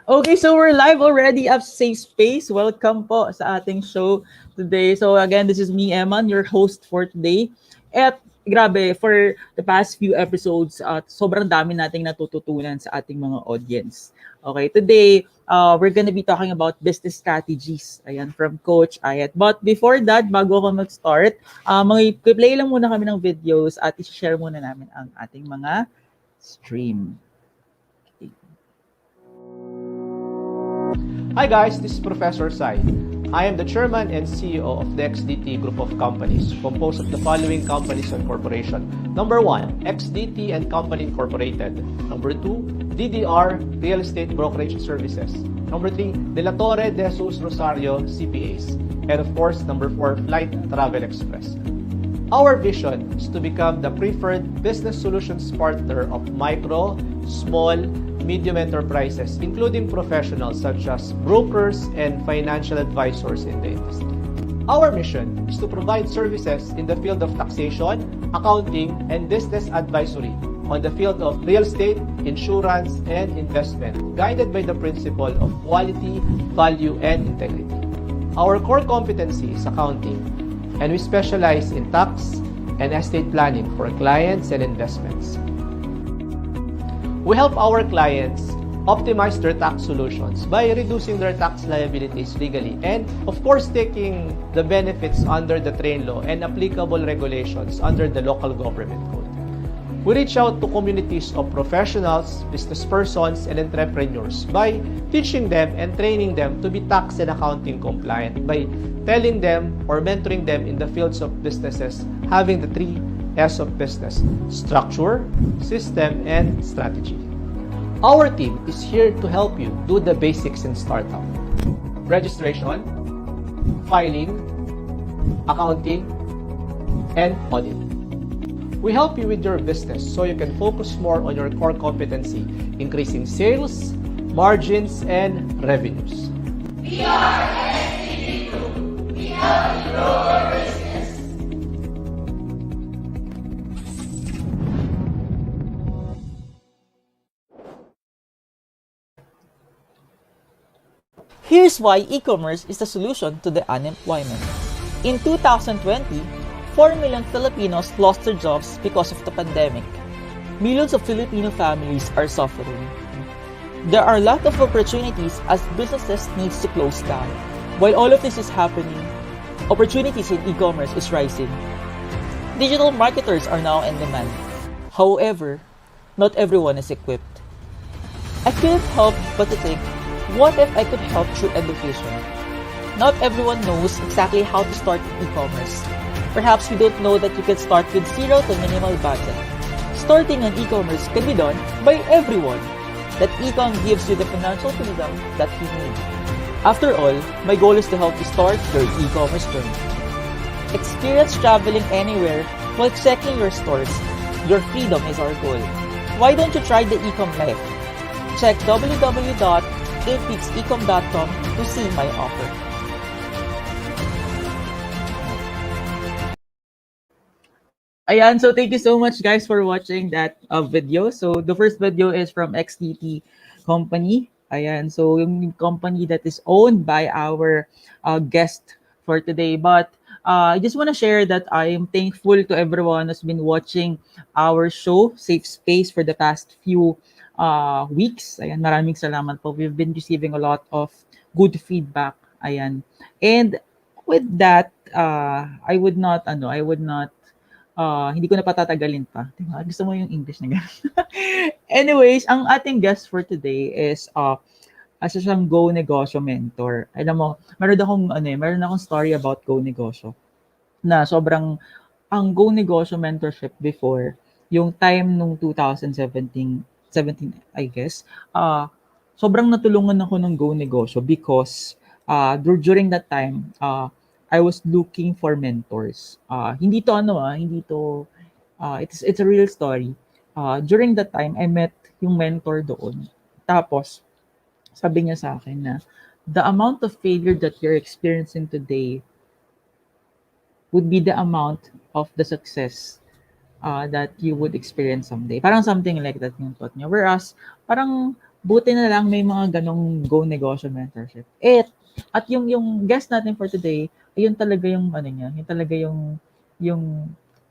Okay, so we're live already at Safe Space. Welcome po sa ating show today. So again, this is me, Eman, your host for today. At grabe, for the past few episodes, sobrang dami nating natututunan sa ating mga audience. Okay, today, we're gonna be talking about business strategies. Ayan, from Coach Aiet. But before that, bago ako mag-start, play lang muna kami ng videos at i-share muna namin ang ating mga stream. Hi guys, this is Professor Sai. I am the Chairman and CEO of the XDT Group of Companies, composed of the following companies and corporation. Number 1, XDT and Company Incorporated. Number 2, DDR Real Estate Brokerage Services. Number 3, Dela Torre de Jesus Rosario CPAs. And of course, number 4, Flight Travel Express. Our vision is to become the preferred business solutions partner of micro, small, medium enterprises, including professionals such as brokers and financial advisors in the industry. Our mission is to provide services in the field of taxation, accounting, and business advisory on the field of real estate, insurance, and investment, guided by the principle of quality, value, and integrity. Our core competency is accounting, and we specialize in tax and estate planning for clients and investments. We help our clients optimize their tax solutions by reducing their tax liabilities legally and, of course, taking the benefits under the train law and applicable regulations under the local government code. We reach out to communities of professionals, business persons, and entrepreneurs by teaching them and training them to be tax and accounting compliant by telling them or mentoring them in the fields of businesses having the 3 S of business: structure, system, and strategy. Our team is here to help you do the basics in startup: registration, filing, accounting, and audit. We help you with your business so you can focus more on your core competency, increasing sales, margins, and revenues. We are STD2. We help you grow your business. Here's why e-commerce is the solution to the unemployment. In 2020, 4 million Filipinos lost their jobs because of the pandemic. Millions of Filipino families are suffering. There are a lot of opportunities as businesses need to close down. While all of this is happening, opportunities in e-commerce is rising. Digital marketers are now in demand. However, not everyone is equipped. I couldn't help but to think, what if I could help through education? Not everyone knows exactly how to start e-commerce. Perhaps you don't know that you can start with zero to minimal budget. Starting an e-commerce can be done by everyone. That e-com gives you the financial freedom that you need. After all, my goal is to help you start your e-commerce journey. Experience traveling anywhere while checking your stores. Your freedom is our goal. Why don't you try the e-com life? Check www.8peaksecom.com to see my offer. Ayan, so thank you so much guys for watching that video. So the first video is from XTT company. Ayan, so yung company that is owned by our guest for today. But I just want to share that I am thankful to everyone who's been watching our show, Safe Space, for the past few weeks. Ayan, maraming salamat po. We've been receiving a lot of good feedback. Ayan. And with that, hindi ko na patatagalin pa. Diba? Gusto mo yung English na gano'n. Anyways, ang ating guest for today is asa siyang Go Negosyo mentor. Alam mo, meron akong story about Go Negosyo na sobrang ang Go Negosyo mentorship before, yung time nung 2017 I guess, sobrang natulungan ako ng Go Negosyo because during that time, I was looking for mentors. It's a real story. During that time, I met yung mentor doon. Tapos, sabi niya sa akin na the amount of failure that you're experiencing today would be the amount of the success that you would experience someday. Parang something like that yung thought niya. Whereas, parang buti na lang may mga ganong Go Negosyo mentorship. At yung guest natin for today, ayun talaga yung ano niya, yun talaga yung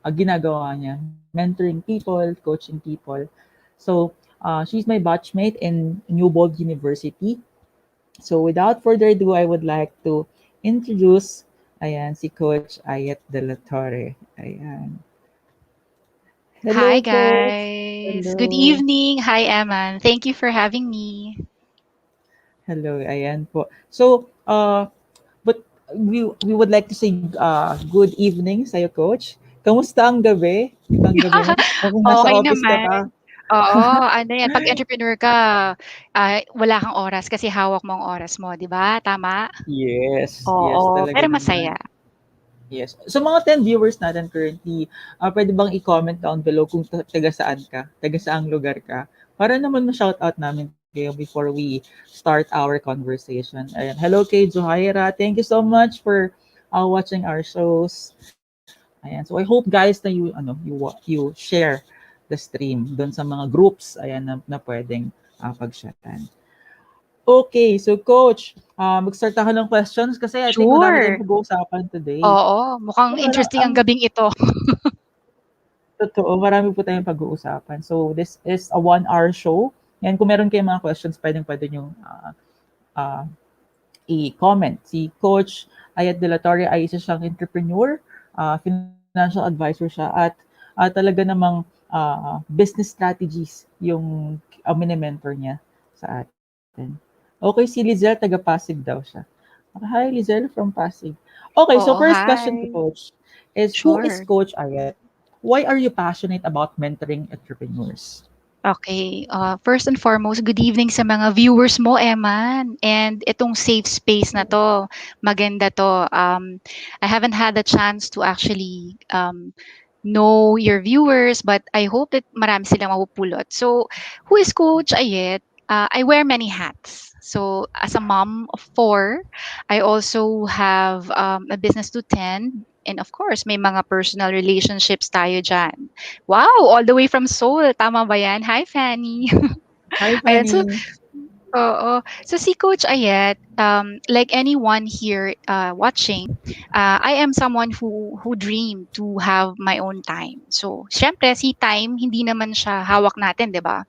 ginagawa niya, mentoring people, coaching people. So, she's my batchmate in Newbold University. So, without further ado, I would like to introduce, ayan, si Coach Aiet de la Torre. Ayan. Hi Hello, Coach. guys. Good Hello. evening. Hi, Eman. Thank you for having me. Hello, ayan po. So, but we would like to say good evening sa'yo, Coach. Kamusta ang gabi? Ang gabi mo? O kung nasa Okay office ka naman. pa? Oo, ano yan, 'pag entrepreneur ka, wala kang oras kasi hawak mo ang oras mo, 'di ba? Tama? Yes, yes, Oo, talaga pero masaya. naman. Yes. So mga 10 viewers natin currently, pwede bang i-comment down below kung taga saan ka, taga saang lugar ka, para naman ma-shoutout namin kayo before we start our conversation. Ayan. Hello kay Johaira. Thank you so much for watching our shows. Ayan. So I hope guys na you share the stream doon sa mga groups ayan na pwedeng pag-sharean. Okay, so coach, mag-start ako ng questions kasi I think madami Sure. tayong pag-uusapan today. Oo, mukhang Well, interesting ang gabing ito. totoo, marami po tayong pag-uusapan. So, this is a 1 hour show. Yan, kung meron kayong mga questions, pwede nyo uh, i-comment. Si Coach Ayat de la Torre ay isa siyang entrepreneur, financial advisor siya, at talaga namang business strategies yung mini-mentor niya sa atin. Okay, si Lizelle, taga Pasig daw siya. Hi, Lizelle from Pasig. Okay, so Oo, first question to hi. Coach is, who is Sure. Coach Ayat? Why are you passionate about mentoring entrepreneurs? Okay. First and foremost, good evening sa mga viewers mo, Eman. And itong safe space na to, maganda to. I haven't had the chance to actually know your viewers, but I hope that marami silang mapupulot. So, who is Coach Ayet? I wear many hats. So, as a mom of four, I also have a business to tend. And of course, may mga personal relationships tayo dyan. Wow, all the way from Seoul. Tama ba yan? Hi, Fanny. Hi, Ayan, so, Fanny. oo. So, si Coach Ayet, like anyone here watching, I am someone who dream to have my own time. So, syempre, si time, hindi naman siya hawak natin, di ba?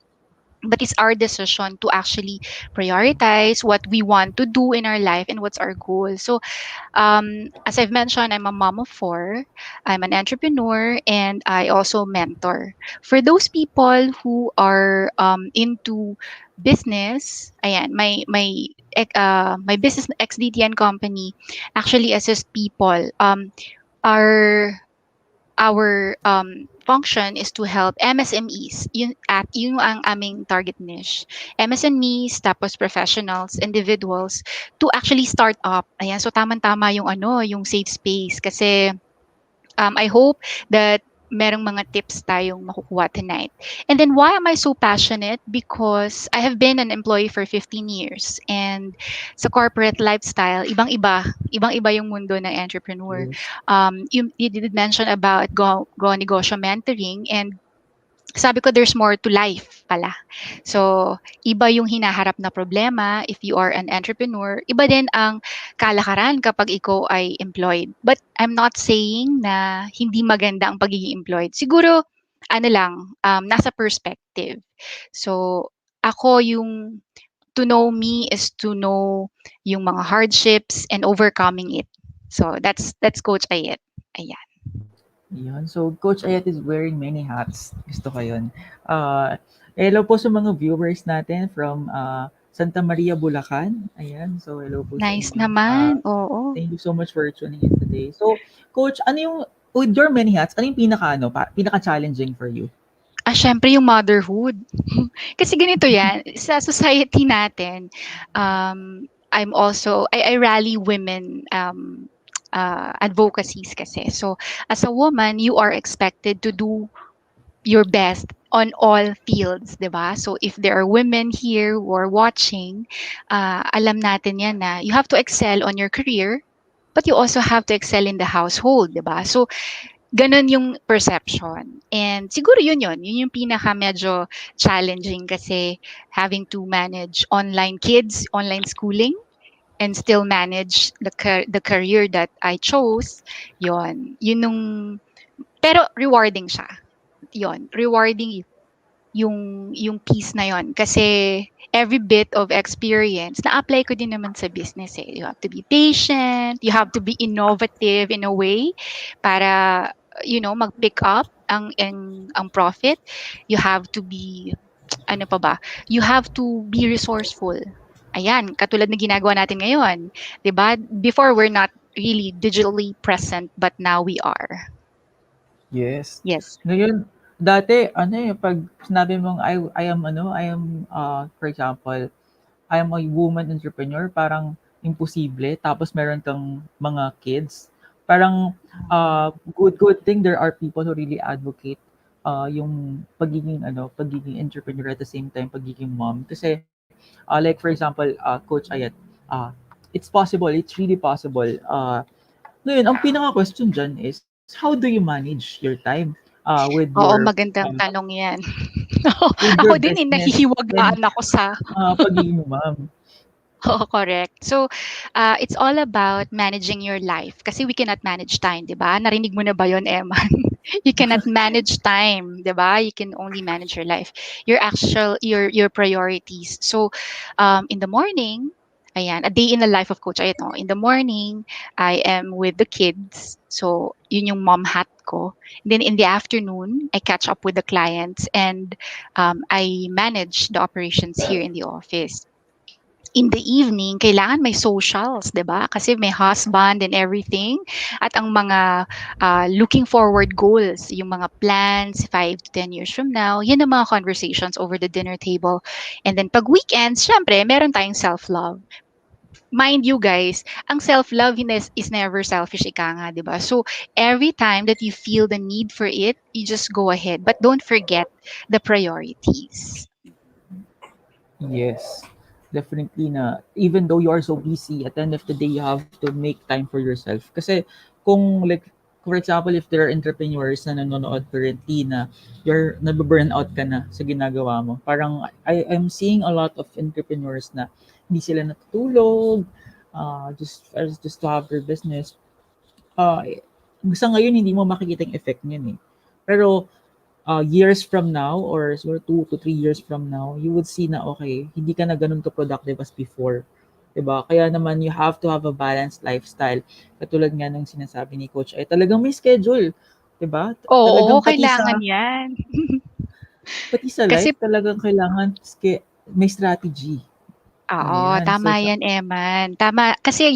But it's our decision to actually prioritize what we want to do in our life and what's our goal. So, as I've mentioned, I'm a mom of four. I'm an entrepreneur and I also mentor. For those people who are into business, ayan, my business XDTN company actually assists people. Our function is to help MSMEs. Yun ang aming target niche. MSMEs, tapos professionals, individuals, to actually start up. Ayan, so tamang-tama yung yung safe space. Kasi I hope that merong mga tips tayong makukuha tonight. And then why am I so passionate? Because I have been an employee for 15 years. And sa corporate lifestyle, ibang-iba. Ibang-iba yung mundo ng entrepreneur. Yes. You did mention about go negosyo mentoring, and sabi ko there's more to life pala. So, iba yung hinaharap na problema if you are an entrepreneur. Iba din ang kalakaran kapag ikaw ay employed. But I'm not saying na hindi maganda ang pagiging employed. Siguro, ano lang, nasa perspective. So, ako yung to know me is to know yung mga hardships and overcoming it. So, that's Coach Ayet. Ayan. Yun. So, Coach Ayat is wearing many hats. Gusto ko yun. Hello po sa mga viewers natin from Santa Maria, Bulacan. Ayan. So, hello po sa Nice inyo. naman. Oo. Thank you so much for tuning in today. So, Coach, ano yung, with your many hats, ano yung pinaka-challenging for you? Siyempre yung motherhood. Kasi ganito yan, sa society natin, I rally women advocacies kasi. So, as a woman, you are expected to do your best on all fields, 'di ba? So, if there are women here who are watching, alam natin yan na you have to excel on your career, but you also have to excel in the household, 'di ba? So, Ganun yung perception. And siguro yun yung pinaka medyo challenging kasi having to manage online kids, online schooling, and still manage the career that I chose. Yun nung, pero rewarding siya. Rewarding yung piece na yon kasi every bit of experience na-apply ko din naman sa business eh. You have to be patient, you have to be innovative in a way para mag-pick up ang profit. You have to be ano pa ba? You have to be resourceful. Ayan, katulad na ginagawa natin ngayon, 'di ba? Before we're not really digitally present but now we are. Yes. Yes. Ngayon, dati, ano eh, pag sinabi mong I am, for example, I am a woman entrepreneur, parang imposible. Tapos meron kang mga kids. Parang good thing there are people who really advocate yung pagiging entrepreneur at the same time pagiging mom. Kasi like for example, Coach Ayat, uh, it's possible, it's really possible. Ngayon, ang pinaka-question dyan is, how do you manage your time Oo, magandang tanong 'yan. with your Ako din, business and nahihiwagaan ako sa pagiging mom? oo, correct. So, it's all about managing your life kasi we cannot manage time, 'di ba? Narinig mo na ba 'yon, Emma? You cannot manage time, 'di ba? You can only manage your life, your priorities. So, in the morning, ayan, a day in the life of Coach Ayat, no? In the morning, I am with the kids. So, yun yung mom hat ko. Then in the afternoon, I catch up with the clients and I manage the operations here in the office. In the evening, kailangan may socials, 'di ba? Kasi may husband and everything. At ang mga looking forward goals, yung mga plans 5 to 10 years from now, yan ang mga conversations over the dinner table. And then pag weekends, syempre, meron tayong self-love. Mind you guys, ang self-love is never selfish, ika nga, 'di ba? So every time that you feel the need for it, you just go ahead. But don't forget the priorities. Yes, definitely na even though you are so busy, at the end of the day, you have to make time for yourself. Kasi kung like, for example, if there are entrepreneurs na nanonood currently na nababurn out ka na sa ginagawa mo, parang I'm seeing a lot of entrepreneurs na hindi sila natutulog, just to have their business. Uh, sa ngayon, hindi mo makikita yung effect niyan eh. Pero years from now or siguro 2 to 3 years from now, you would see na okay, hindi ka na ganun ka-productive as before. 'Di ba? Kaya naman you have to have a balanced lifestyle. Katulad nga ng sinasabi ni Coach ay talagang may schedule, 'di ba? Oo, Talagang kailangan yan. pati sa Kasi life talagang kailangan may strategy. oo, Ayan. So tama yan, Eman. Tama. Kasi,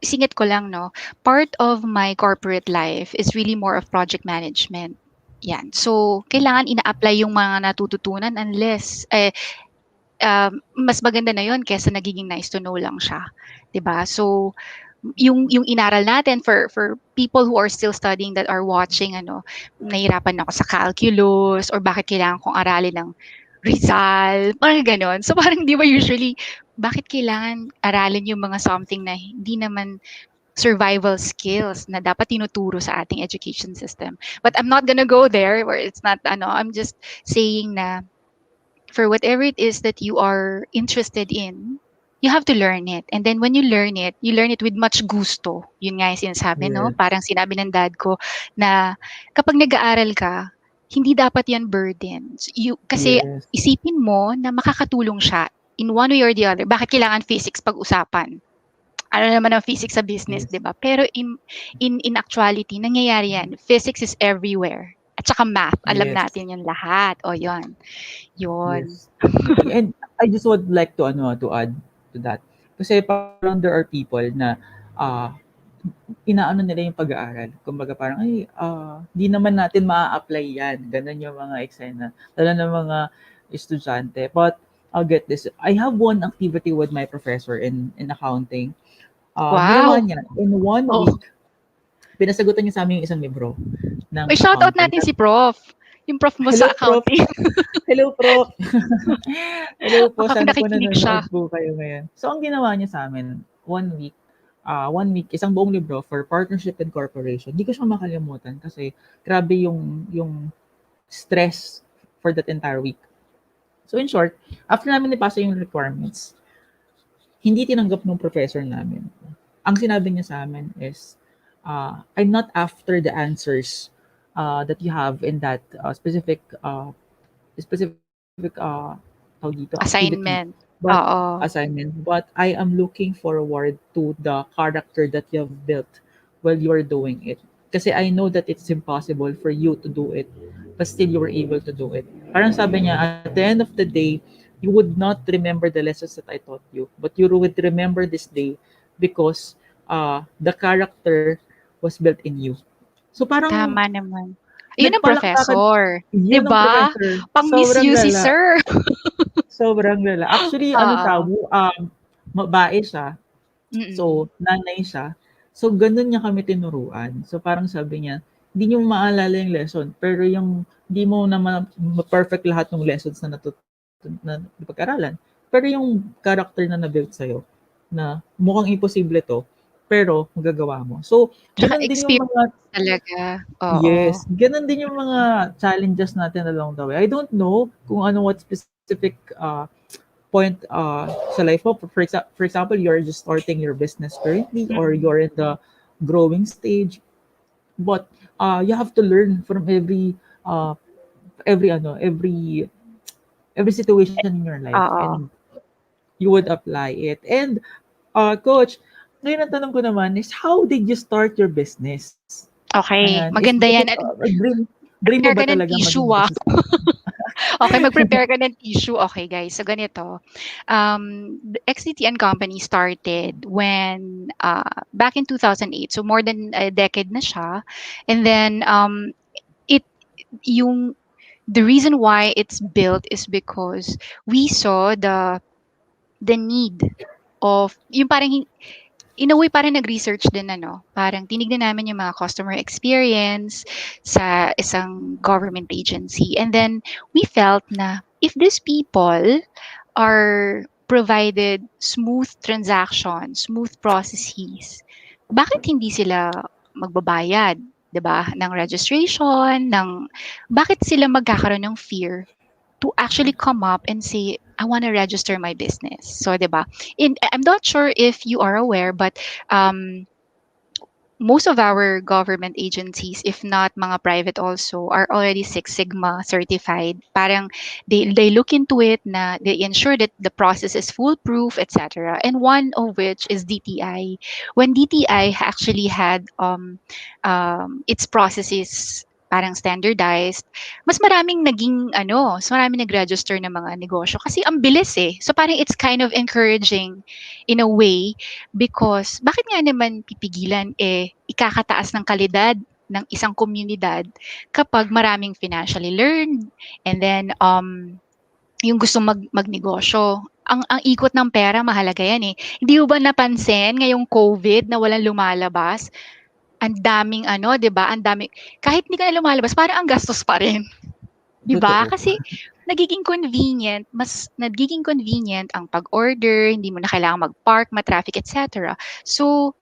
singit ko lang, no? Part of my corporate life is really more of project management. Yan. So, kailangan ina-apply yung mga natututunan unless, mas maganda na yon kesa nagiging nice to know lang siya. 'Di ba? So, yung inaral natin for people who are still studying that are watching nahirapan ako sa calculus or bakit kailangan kong aralin ng Rizal, parang gano'n. So parang 'di ba usually bakit kailangan aralin yung mga something na hindi naman survival skills na dapat tinuturo sa ating education system. But I'm not gonna go there where it's not I'm just saying na for whatever it is that you are interested in, you have to learn it. And then when you learn it with much gusto. Yun nga yung sinasabi, no? yeah. Parang sinabi ng dad ko na kapag nag-aaral ka, hindi dapat yan burden. Kasi Yes. isipin mo na makakatulong siya in one way or the other. Bakit kailangan physics pag-usapan? Ano naman ang physics sa business, Yes. 'di ba? Pero in actuality, nangyayari yan. Physics is everywhere. At saka math, alam Yes. natin yan lahat. O, yon. Yon. Yes, definitely. And I just would like to add to that. Kasi parang there are people na ah inaano nila yung pag-aaral. Kumbaga parang ay di naman natin maa-apply 'yan. Ganun yung mga eksena. Lalo ng mga estudyante. But I'll get this. I have one activity with my professor in accounting. Ginawa Wow. niya in one Oh. week. Pinasagutan niya sa amin yung isang libro ng Uy, shoutout accounting. natin si Prof. Yung prof mo Hello, sa Prof. accounting. Hello, Prof. Hello po, Baka sana po nakikinig siya. nanonood po kayo ngayon. So, ang ginawa niya sa amin, one week, 1 week, isang buong libro for partnership and corporation. Di ko siya makalimutan kasi grabe yung stress for that entire week. So in short, after namin ipasa yung requirements, hindi tinanggap ng professor namin. Ang sinabi niya sa amin is, I'm not after the answers that you have in that specific tawag dito, activity, Assignment. but Oo. assignment, but I am looking forward to the character that you have built while you are doing it. Kasi I know that it's impossible for you to do it, but still you were able to do it. Parang sabi niya, at the end of the day, you would not remember the lessons that I taught you, but you would remember this day because the character was built in you. So parang Tama naman. Ayun ang nagpalakpakan, professor, 'di yun ang ba? professor. Pang-Miss Sobrang you si lala. sir. Sobrang lala. Actually, ano siya, Oo. babae siya. Mm. So, nanay siya. So, ganun niya kami tinuruan. So, parang sabi niya, hindi niyo maalala yung lesson, pero yung hindi mo naman ma-perfect lahat ng lessons na napag-aralan. Pero yung character na na-build sa'yo, na mukhang imposible to, pero magagawa mo. So, Tsaka ganun din yung experience mga talaga. Oo. yes, gano'n din yung mga challenges natin along the way. I don't know kung ano what specific point sa life mo. For example, you're just starting your business currently or Mm. you're in the growing stage. But you have to learn from uh, every situation in your life Oo. and you would apply it. And coach, ngayon ang tanong ko naman is how did you start your business? Okey, Ayan, maganda is 'yan it at dream mo prepare ba ka ng talaga maging tissue, business? Okey, mag-prepare ka ng tissue. Okay, guys, so ganito, the XDT and Company started when, back in 2008, so more than a decade na siya. And then, it yung the reason why it's built is because we saw the need of yung parang in a way parang nag-research din ano, parang tinignan namin yung mga customer experience sa isang government agency. And then we felt na if these people are provided smooth transactions, smooth processes, bakit hindi sila magbabayad, 'di ba, ng registration, bakit sila magkakaroon ng fear to actually come up and say, I want to register my business. So, 'di ba? I'm not sure if you are aware, but um, most of our government agencies, if not mga private also, are already Six Sigma certified. Parang they look into it na they ensure that the process is foolproof, etc. And one of which is DTI. When DTI actually had its processes parang standardized, mas maraming nag-register ng mga negosyo kasi ang bilis eh. So parang it's kind of encouraging in a way because bakit nga naman pipigilan, eh, ikakataas ng kalidad ng isang komunidad kapag maraming financially learned and then, yung gustong magnegosyo. Ang ikot ng pera mahalaga yan, eh. Hindi mo ba napansin ngayong COVID na walang lumalabas, ang daming ano, 'di ba, ang daming kahit hindi ka na lumalabas parang ang gastos pa rin, 'di ba? Totoo. Kasi nagiging convenient ang pag-order, hindi mo na kailangang mag-park, ma-traffic, et cetera. So,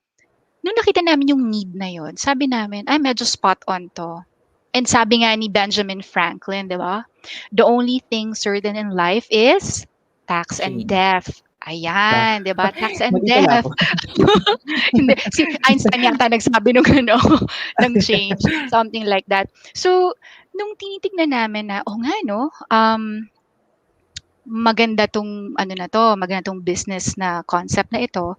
nung nakita namin yung need na yun, sabi namin, "Ay medyo spot on 'to." And sabi nga ni Benjamin Franklin, 'di ba? "The only thing certain in life is tax and Change. death." Ba? Ayan, 'di ba? Tax and Mali pala death. ako. Hindi, si Einstein yata nagsabi nung ano, ng change, something like that. So, nung tinitignan namin na, "Oh nga 'no, maganda 'tong business na concept na ito."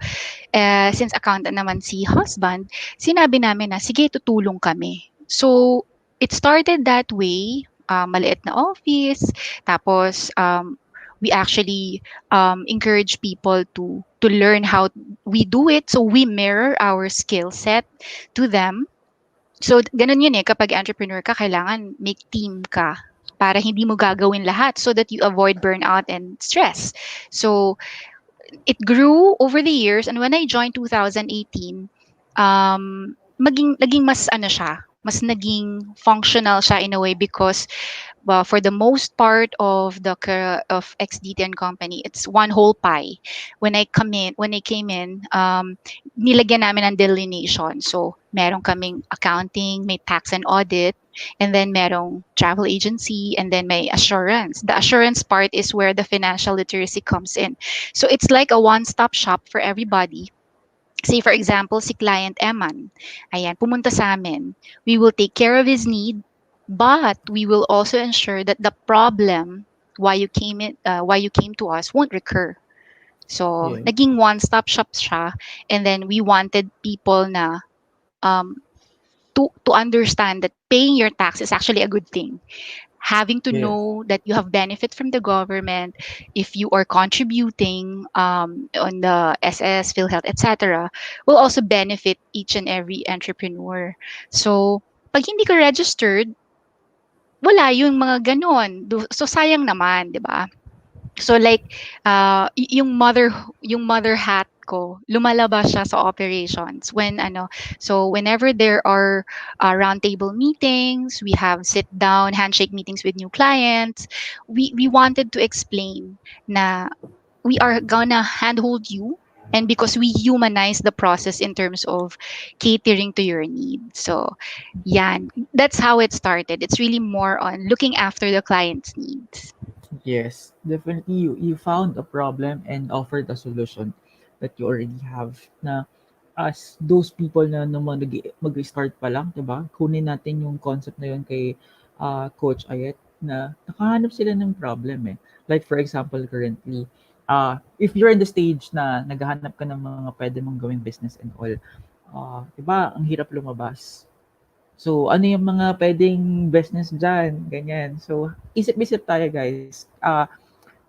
Since accountant naman si husband, sinabi namin na, "Sige, tutulong kami." So, it started that way, maliit na office, tapos, we actually, encourage people to learn how we do it. So, we mirror our skill set to them. So, gano'n 'yun, eh, kapag entrepreneur ka kailangan may team ka para hindi mo gagawin lahat so that you avoid burnout and stress. So, it grew over the years, and when I joined 2018, naging mas ano siya, mas naging functional siya in a way because Well, for the most part of of XDT and company, it's one whole pie. When I came in, nilagyan namin ng delineation. So, meron kaming accounting, may tax and audit, and then merong travel agency, and then may assurance. The assurance part is where the financial literacy comes in. So, it's like a one-stop shop for everybody. Say for example, si client Eman, ayan, pumunta sa amin. We will take care of his need, but we will also ensure that the problem why you came to us won't recur. So, Yeah. naging one-stop shop siya, and then we wanted people na um, to understand that paying your tax is actually a good thing. Having to Yeah. know that you have benefit from the government, if you are contributing on the SS, PhilHealth, etc., will also benefit each and every entrepreneur. So, pag hindi ka registered, wala yung mga ganon. So, sayang naman, di ba? So like yung mother hat ko lumalabas siya sa operations when so whenever there are roundtable meetings, we have sit down handshake meetings with new clients, we wanted to explain na we are gonna handhold you, and because we humanize the process in terms of catering to your needs. So yan, that's how it started. It's really more on looking after the client's needs. Yes, definitely you found a problem and offered a solution that you already have na as those people na naman mag-start pa lang, 'di ba? Kunin natin yung concept na yun kay Coach Ayet na nakahanap sila ng problem eh. Like for example, currently, if you're in the stage na naghahanap ka ng mga pwede mong gawing business and all, 'di ba, ang hirap lumabas. So, ano yung mga pwedeng business diyan, ganyan. So, isip-isip tayo guys.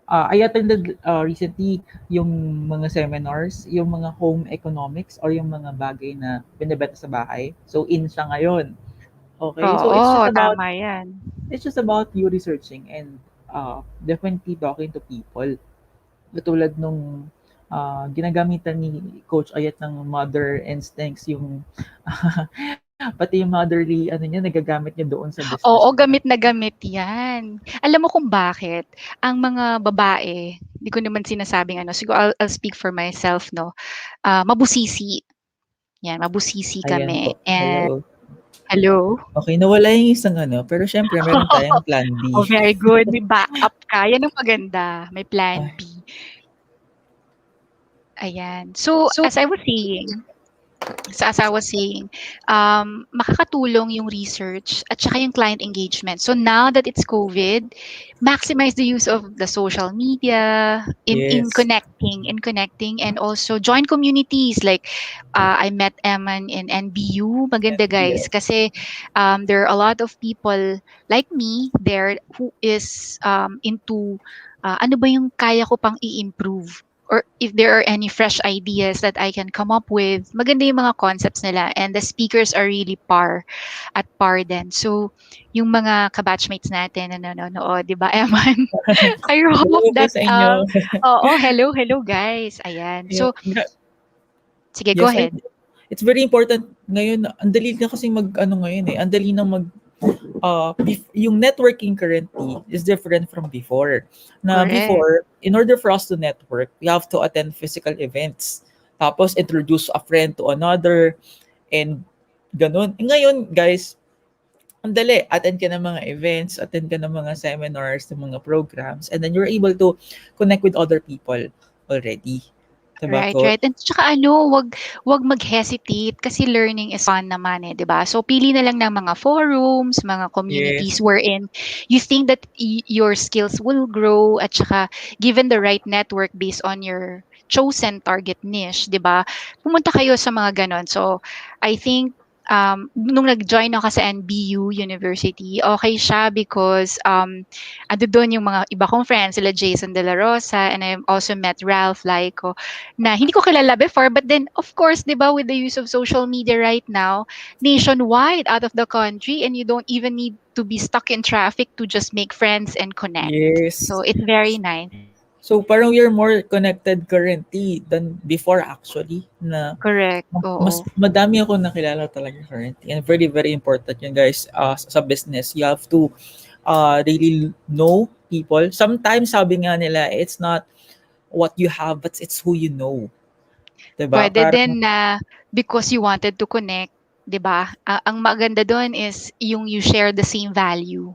I attended recently yung mga seminars, yung mga home economics or yung mga bagay na binebenta sa bahay. So, in siya ngayon. Okay? So, Oo, tama yan. it's just about you researching and definitely talking to people. Katulad nung ginagamitan ni Coach Ayat ng mother instincts yung pati yung motherly ano niya nagagamit niya doon sa business Oo, niya. gamit na gamit 'yan. Alam mo kung bakit? Ang mga babae, di ko naman sinasabing siguro I'll speak for myself 'no, mabusisi. 'Yan, mabusisi Ayan po. kami and Hello. hello? Okay, nawala yung isang ano, pero siyempre meron tayong plan B. Oh, very good, may backup ka, 'yan ang maganda, may plan Ay, B. Ayan. So, as I was saying, makakatulong yung research at saka yung client engagement. So now that it's COVID, maximize the use of the social media yes. in connecting, and also join communities like I met Eman in NBU. Maganda guys Yes. kasi there are a lot of people like me there who is into ano ba yung kaya ko pang i-improve, or if there are any fresh ideas that I can come up with. Maganda yung mga concepts nila, and the speakers are really par din. So, yung mga kabatchmates natin na nanonood, di ba, Eman? I hope Hello po that, sa inyo. hello guys. Ayan. Yeah, So, sige, go yes, ahead. it's very important ngayon. Ang dali na kasi mag ano ngayon eh. Ang dali na mag yung networking currently is different from before. Na Correct. before, in order for us to network, we have to attend physical events. Tapos introduce a friend to another and ganun. Ngayon, guys, ang dali. Attend ka ng mga events, attend ka ng mga seminars, ng mga programs, and then you're able to connect with other people already. Diba, Right, Coach? right. And tsaka wag mag-hesitate kasi learning is fun naman eh, 'di ba? So pili na lang ng mga forums, mga Yes. communities wherein you think that your skills will grow, at tsaka given the right network based on your chosen target niche, 'di ba? Pumunta kayo sa mga ganon. So I think nung nag-join ako sa NBU University, okay siya because ando doon yung mga iba kong friends, sila Jason De La Rosa, and I also met Ralph Laico na hindi ko kilala before, but then of course 'di ba, with the use of social media right now, nationwide, out of the country, and you don't even need to be stuck in traffic to just make friends and connect. So Yes. it's very nice. So parang we are more connected currently than before actually na Correct. mas Oo. madami ako nakilala talaga currently and very very important yun guys sa business you have to really know people. Sometimes sabi nga nila, it's not what you have, but it's who you know. 'Di ba? Puwede Parang din na because you wanted to connect, 'di ba? Ang maganda dun is yung you share the same value.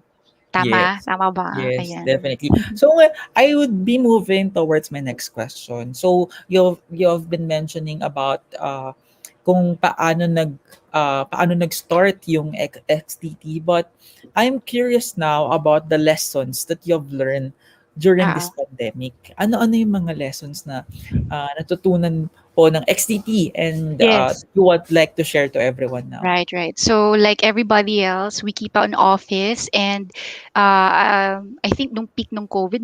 Tama? yes. Tama ba? Yes, Ayan. definitely. So I would be moving towards my next question. So you've been mentioning about kung paano nag-start yung XTT, but I'm curious now about the lessons that you've learned during this Oo. pandemic. Ano-ano yung mga lessons na natutunan po ng XTT and Yes. you would like to share to everyone now? Right, right. So like everybody else, we keep an office and I think nung peak nung COVID,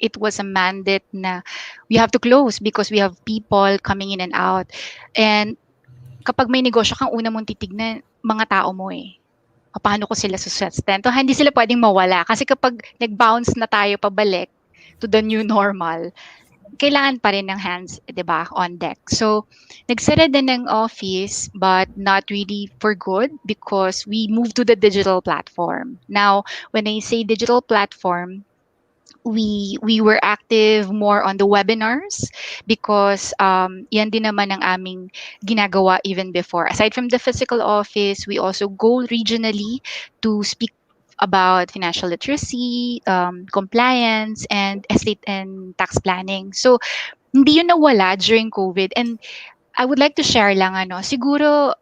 it was a mandate na we have to close because we have people coming in and out. And kapag may negosyo kang una mong titignan, mga tao mo eh. Paano ko sila susustento? Hindi sila pwedeng mawala. Kasi kapag nag-bounce na tayo pabalik to the new normal, kailangan pa rin ng hands, 'di ba, on deck. So, nagsara din ng office but not really for good because we moved to the digital platform. Now, when I say digital platform, we were active more on the webinars because yan din naman ang aming ginagawa even before. Aside from the physical office, we also go regionally to speak about financial literacy, compliance, and estate and tax planning. So, hindi yun nawala during COVID. And I would like to share lang siguro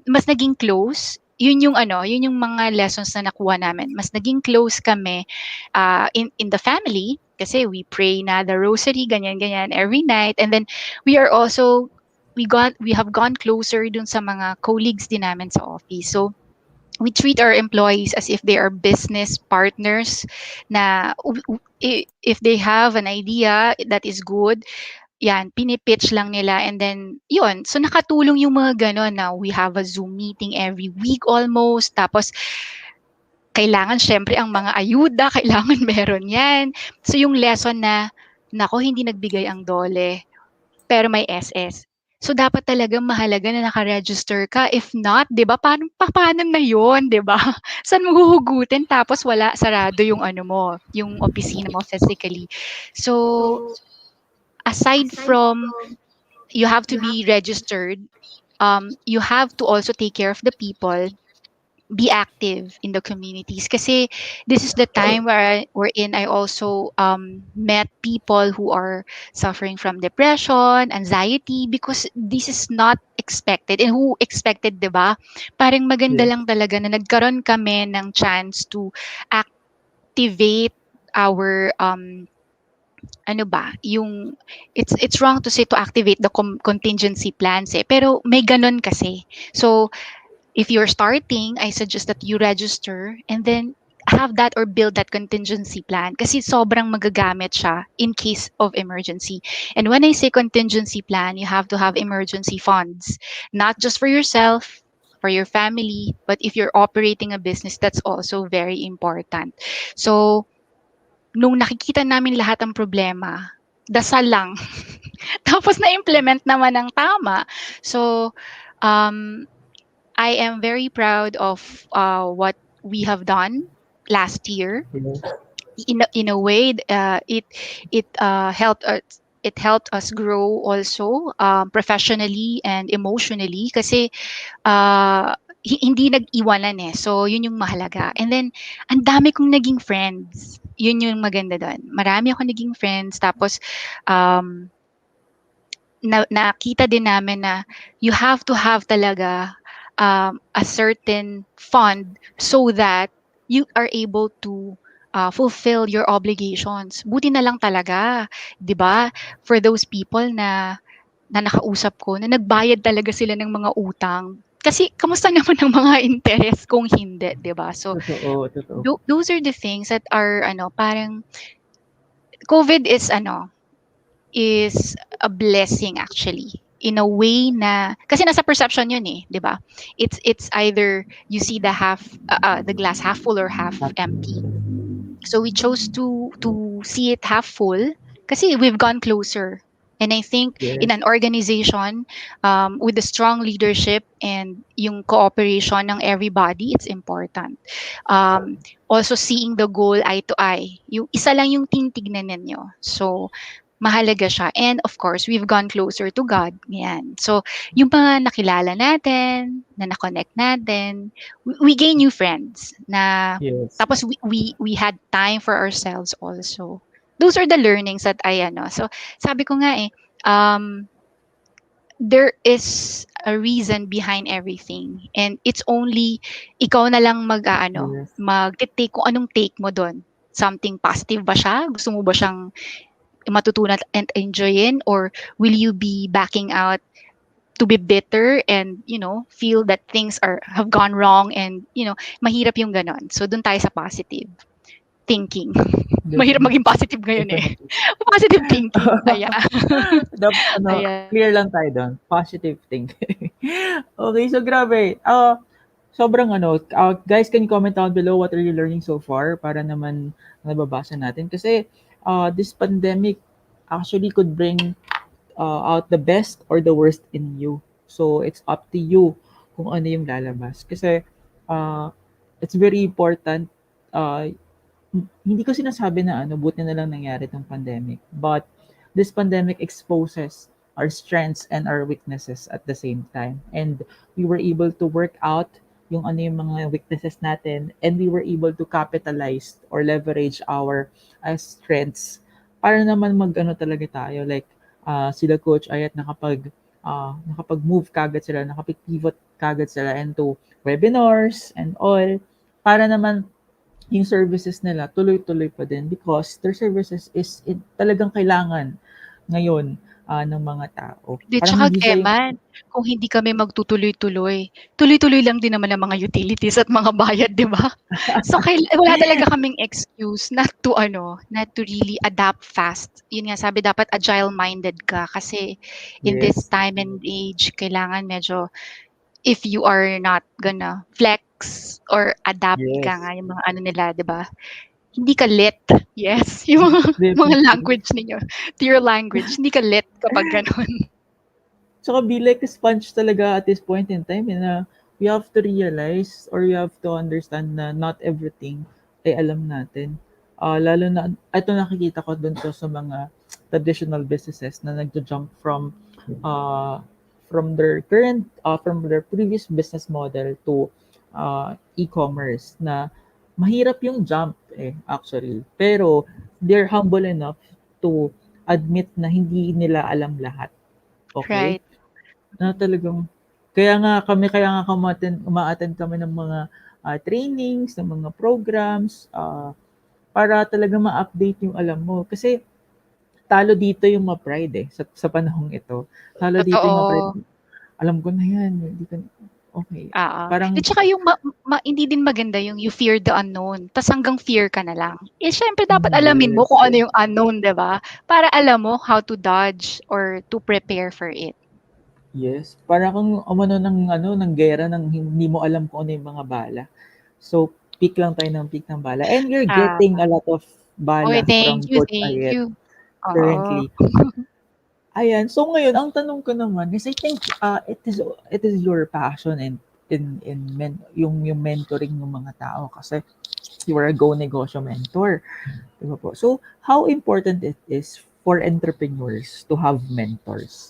mas naging close. Yun yung mga lessons na nakuha namin. Mas naging close kami in the family kasi we pray na the rosary ganyan ganyan every night and then we are also we have gone closer dun sa mga colleagues din namin sa office. So we treat our employees as if they are business partners na if they have an idea that is good, yan, pinipitch lang nila and then, yun. So, nakatulong yung mga gano'n na we have a Zoom meeting every week almost. Tapos, kailangan syempre ang mga ayuda, kailangan meron yan. So, yung lesson na, nako, hindi nagbigay ang DOLE, pero may SS. So, dapat talagang mahalaga na nakaregister ka. If not, di ba, paano na yun, di ba? Saan mo huhugutin tapos wala, sarado yung yung opisina mo physically. So, aside from you have to be registered, you have to also take care of the people, be active in the communities. Kasi this is the time wherein I also met people who are suffering from depression, anxiety, because this is not expected. And who expected, di ba? Parang maganda Yes. lang talaga na nagkaroon kami ng chance to activate our ano ba, yung it's wrong to say to activate the contingency plans eh, pero may ganun kasi. So, if you're starting, I suggest that you register and then have that or build that contingency plan kasi sobrang magagamit siya in case of emergency. And when I say contingency plan, you have to have emergency funds, not just for yourself, for your family, but if you're operating a business, that's also very important. So, nung nakikita namin lahat ng problema, dasal lang. Tapos na-implement naman ng tama. So, um, I am very proud of what we have done last year. In a way, it helped us grow also professionally and emotionally kasi hindi nag-iwanan eh. So, yun yung mahalaga. And then, ang dami kong naging friends. Yun yung maganda doon. Marami ako naging friends. Tapos, um, nakita din namin na you have to have talaga a certain fund so that you are able to fulfill your obligations. Buti na lang talaga, 'di ba? For those people na nakausap ko na nagbayad talaga sila ng mga utang. Kasi kamusta naman ang mga interest kung hindi, 'di ba? So Totoo, totoo. those are the things that are parang COVID is a blessing actually in a way na kasi nasa perception yun eh, 'di ba? It's either you see the glass half full or half empty. So we chose to see it half full kasi we've gone closer. And I think in Yes. an organization with the strong leadership and yung cooperation ng everybody, it's important. Also seeing the goal eye to eye. Yung isa lang yung titignan ninyo. So, mahalaga siya. And of course, we've gone closer to God. Yan. So, yung mga nakilala natin, na na-connect natin, we gain new friends na Yes. tapos we had time for ourselves also. Those are the learnings that I ano. So, sabi ko nga um, there is a reason behind everything. And it's only ikaw na lang Yes. mag-take kung anong take mo doon. Something positive ba siya? Gusto mo ba siyang matutunan and enjoyin? Or will you be backing out to be bitter and, feel that things have gone wrong and, mahirap yung ganon. So, doon tayo sa positive thinking. Mahirap Definitely. maging positive ngayon eh. Definitely. Positive thinking. Ayan. Dapat Ayan. clear lang tayo do'n, positive thinking. Okay, so grabe, sobrang guys, can you comment down below what are you learning so far para naman nababasa natin kasi, this pandemic actually could bring, out the best or the worst in you. So, it's up to you kung ano yung lalabas kasi, uh, it's very important, uh hindi ko sinasabi na buti na lang nangyari 'tong pandemic. But this pandemic exposes our strengths and our weaknesses at the same time. And we were able to work out yung mga weaknesses natin and we were able to capitalize or leverage our strengths para naman talaga tayo like sila Coach Ayat nakapag-move kagad sila, nakapag-pivot kagad sila into webinars and all para naman yung services nila tuloy-tuloy pa din because their services is talagang kailangan ngayon, ng mga tao. 'Di Parang tsaka hindi siya yung Keman, kung hindi kami magtutuloy-tuloy, tuloy-tuloy lang din naman ang mga utilities at mga bayad, 'di ba? So wala talaga kaming excuse not to really adapt fast. Yun nga sabi dapat agile-minded ka kasi in this yes, time and age kailangan medyo if you are not gonna flex or adapt ka yes, nga yung mga ano nila, 'di ba? Hindi ka lit. Yes, yung mga definitely. language ninyo, to your language, hindi ka lit kapag gano'n. Tsaka be like a sponge talaga at this point in time na we have to realize or we have to understand na not everything ay alam natin. Lalo na ito nakikita ko dun to sa mga traditional businesses na nagjo-jump uh, from their previous business model to e-commerce na mahirap yung jump actually. Pero they're humble enough to admit na hindi nila alam lahat. Okay? Right. Na talagang kaya nga uma-attend kami ng mga, trainings, ng mga programs, para talaga ma-update yung alam mo. Kasi talo dito yung ma-pride, sa panahong ito. Talo dito yung ma-pride, Totoo. "Alam ko na yan, hindi ko." Okey, Oo. parang At saka yung hindi din maganda yung you fear the unknown, tas hanggang fear ka na lang. Eh, siyempre dapat alamin mo yes, kung ano yung unknown, 'di ba? Para alam mo how to dodge or to prepare for it. yes. Para kang umano ng giyera ng hindi mo alam kung ano yung mga bala. So, pick lang tayo ng pick ng bala and you're getting Tama. a lot of Uy, bala thank from you, Coach thank Ayet you. Oo. currently. Ayan, so ngayon ang tanong ko naman is I think, it is your passion and yung mentoring ng mga tao kasi you are a go negosyo mentor, 'di ba po? So, how important it is for entrepreneurs to have mentors?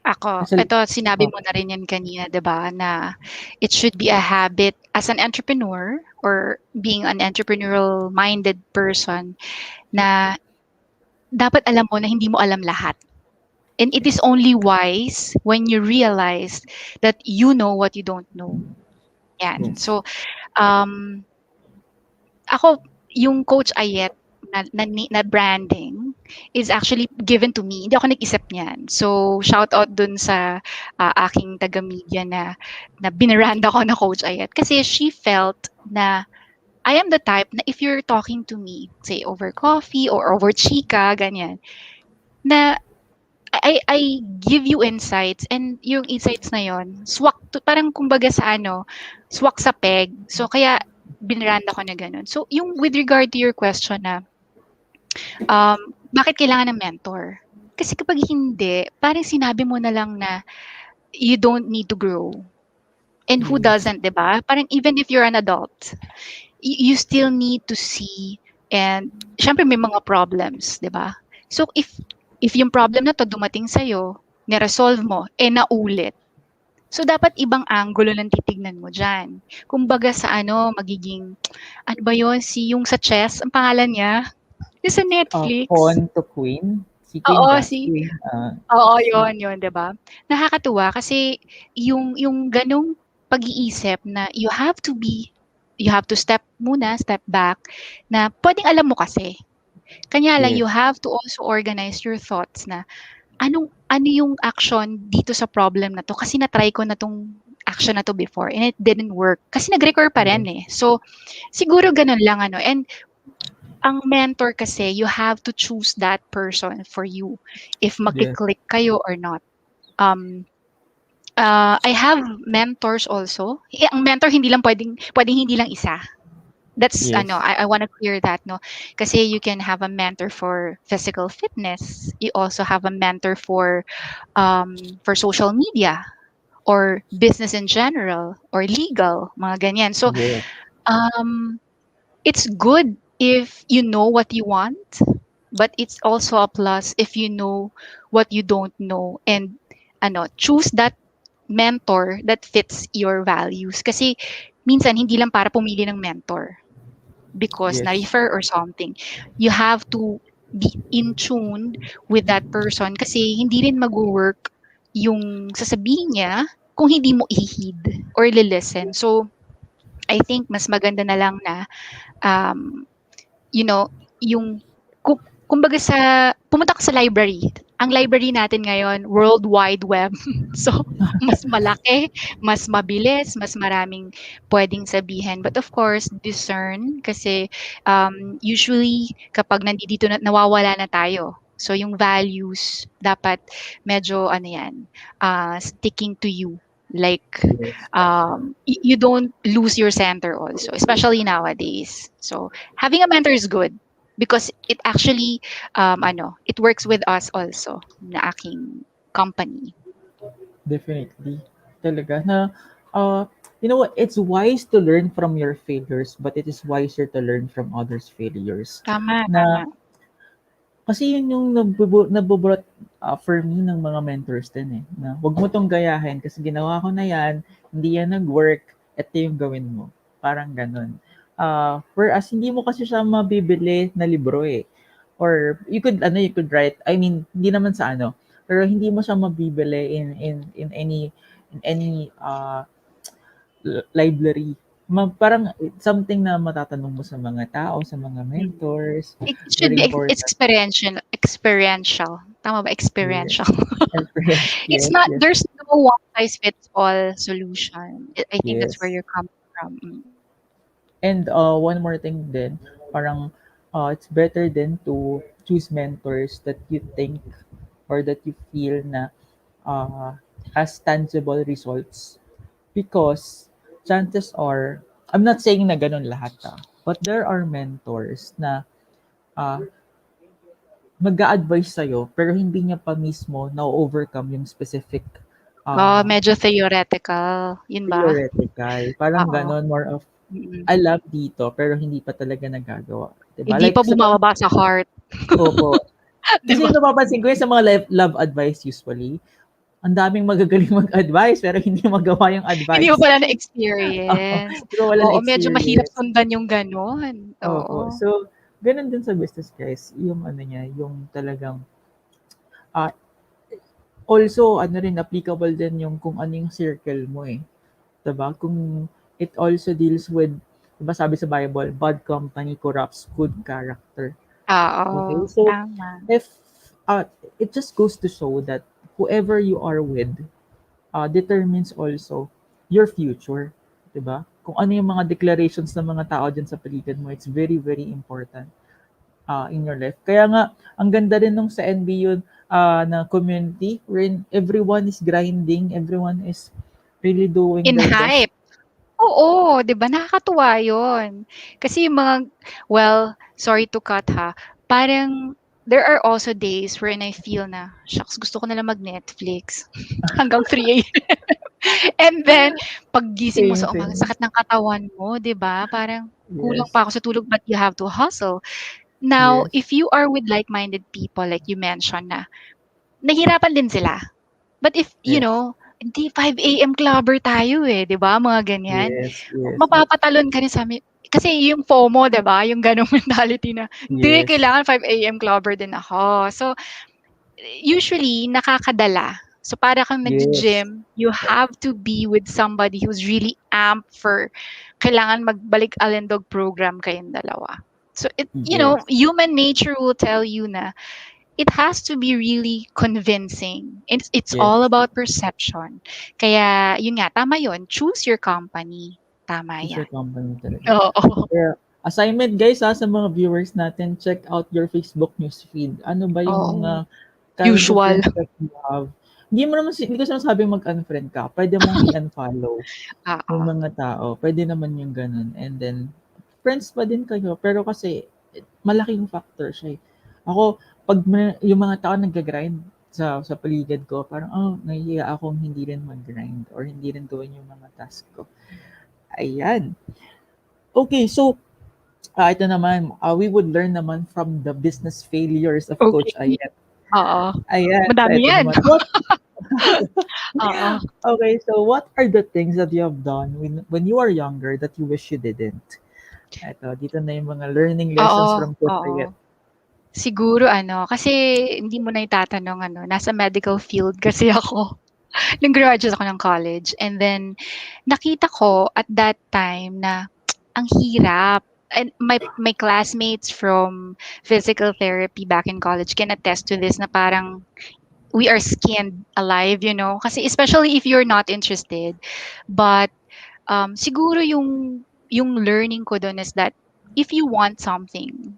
Ako, Kasi eto sinabi oh, mo na rin yan kanina, 'di ba, na it should be a habit as an entrepreneur or being an entrepreneurial minded person na dapat alam mo na hindi mo alam lahat. And it is only wise when you realize that you know what you don't know. Yan. yes, So, um, ako, yung Coach Ayet na branding is actually given to me. Hindi ako nag-isip niyan. So, shout out dun sa aking taga-media na biniranda ko na Coach Ayet. Kasi she felt na I am the type na if you're talking to me, say over coffee or over chika, ganyan, na I give you insights and yung insights na yon swak to, parang kumbaga sa swak sa peg. So kaya binranda ko na ganun. So yung with regard to your question na bakit kailangan ng mentor? Kasi kapag hindi, parang sinabi mo na lang na you don't need to grow. And who Yes. doesn't, 'di ba? Parang even if you're an adult, you still need to see, and syempre may mga problems, 'di ba? So if yung problem na 'to dumating sa ni-resolve mo, naulit. So dapat ibang anggulo ng titignan mo diyan. Kumbaga sa magiging ano ba 'yun, yung sa chess, ang pangalan niya? Yung sa Netflix. Pawn to Queen, si Queen Oo, ba? Queen, oo, 'yun, 'di ba? Nakakatuwa kasi yung gano'ng pag-iisip na you have to step back na puwedeng alam mo kasi. Kanya lang you yes, have to also organize your thoughts na ano yung action dito sa problem na 'to kasi na-try ko na 'tong action na 'to before and it didn't work. Kasi nag-recur pa rin, yes, eh. So, siguro gano'n lang and ang mentor kasi you have to choose that person for you if yes, magki-click kayo or not. Um, I have mentors also. Ang mentor hindi lang puwedeng hindi lang isa. That's yes, I wanna clear that 'no, kasi you can have a mentor for physical fitness. You also have a mentor for social media or business in general or legal, mga ganyan. So, yes, um, it's good if you know what you want, but it's also a plus if you know what you don't know and choose that mentor that fits your values. Kasi minsan hindi lang para pumili ng mentor because yes, na-refer or something. You have to be in tune with that person kasi hindi rin mag-work yung sasabihin niya kung hindi mo i-heed or listen. So, I think mas maganda na lang na um, you know, yung kumbaga pumunta ka sa library. Ang library natin ngayon, World Wide Web. So, mas malaki, mas mabilis, mas maraming pwedeng sabihin. But of course, discern kasi usually kapag nandito na, nawawala na tayo. So, yung values, dapat medyo sticking to you. Like, yes. you don't lose your center also, especially nowadays. So, having a mentor is good because it actually it works with us also na aking company. Definitely. Talaga na, uh, you know what, it's wise to learn from your failures, but it is wiser to learn from others' failures. Tama, tama. Na kasi yun yung nabubulot, for me ng mga mentors din, eh, na wag mo 'tong gayahin kasi ginawa ko na 'yan, hindi 'yan nag-work, eto yung gawin mo, parang gano'n. Whereas hindi mo kasi siya mabibili na libro, eh, or you could write, I mean, hindi naman sa pero hindi mo siya mabibili in any, library. Parang it's something na matatanong mo sa mga tao, sa mga Mm. mentors, It should very be important. experiential. Tama ba? Yes. Experiential. Yes, It's yes, not yes, there's no one size fits all solution. I think that's where yes. you're coming from. And one more thing din, parang it's better then to choose mentors that you think or that you feel na uh, has tangible results, because chances are, I'm not saying na ganun lahat, but there are mentors na uh, mag-a-advise sa'yo pero hindi niya pa mismo na-overcome yung specific Oh, uh, medyo theoretical. Yun ba? theoretical. Parang Oo. gano'n, more of Mm. alam dito pero hindi pa talaga nagagawa, 'di ba? Hindi Like pa sa mga bumababa sa heart, opo. 'di Kasi ba? napapansin ko yun sa mga love advice usually, ang daming magagaling mag-advice pero hindi magawa yung Hindi mo advice. pala Oo, na-experience. 'di ba walang Oo, medyo mahirap experience. sundan yung gano'n. Opo. Oo. So, gano'n din sa business guys, yung niya, yung talagang, ah, also rin applicable din yung kung ano yung circle mo, eh, 'di ba? Kung it also deals with, 'di ba sabi sa Bible, "Bad company corrupts good character." Okay? Oo, So, tama. if it just goes to show that whoever you are with determines also your future, 'di ba? Kung ano yung mga declarations ng mga tao diyan sa paligid mo, it's very very important in your life. Kaya nga ang ganda rin nung sa NB yun, na community wherein everyone is grinding, everyone is really doing In their best. hype. Oo, 'di ba nakakatuwa 'yun. Kasi yung mga well, sorry to cut ha, parang there are also days wherein I feel na, shucks, gusto ko na lang mag-Netflix hanggang 3 a.m. And then, paggising mo Same, sa umaga, same. sakit ng katawan mo, 'di ba? Parang kulang Yes. pa ako sa tulog but you have to hustle. Now, Yes. if you are with like-minded people like you mentioned na nahirapan din sila. But if, Yes. hindi 5 AM clubber tayo eh, 'di ba? Mga ganyan. Yes. Yes. Mapapatalon ka rin sa kasi yung FOMO, 'di ba? Yung ganong mentality na, hindi, Yes. kailangan 5 AM clubber din ako. So, usually, nakakadala. So, para kang Yes. nag-gym, you have to be with somebody who's really amped for kailangan magbalik alindog program kayong dalawa. So, Yes. human nature will tell you na it has to be really convincing. It's all Yes. about perception. Kaya, yun nga, tama yun. Choose your company. Tama Choose your yan. company talaga. Oo. Kaya, assignment guys sa mga viewers natin, check out your Facebook newsfeed. Ano ba yung Oo. mga kind of Usual. friends that you have? Hindi ko sinasabing mag-unfriend ka. Pwede mong i-unfollow yung Oo. mga tao. Pwede naman yung ganun. And then, friends pa din kayo. Pero kasi, malaking factor siya eh. Ako, pag yung mga tao nag-grind sa paligid ko, parang, nahihiya akong hindi rin mag-grind or hindi rin gawin yung mga task ko. Ayan. Okay, so ito naman, we would learn naman from the business failures of Coach Okay. Aiet. Oo. Ayan, so Madami ito yan. naman. What Oo. okay, so what are the things that you have done when you are younger that you wish you didn't? Ito, dito na yung mga learning lessons Oo. from Coach Oo. Aiet. Siguro kasi hindi mo na itatanong nasa medical field kasi ako. Nung graduate ako ng college and then nakita ko at that time na ang hirap. And my classmates from physical therapy back in college can attest to this na parang we are skinned alive. Kasi especially if you're not interested. But siguro yung learning ko doon is that if you want something,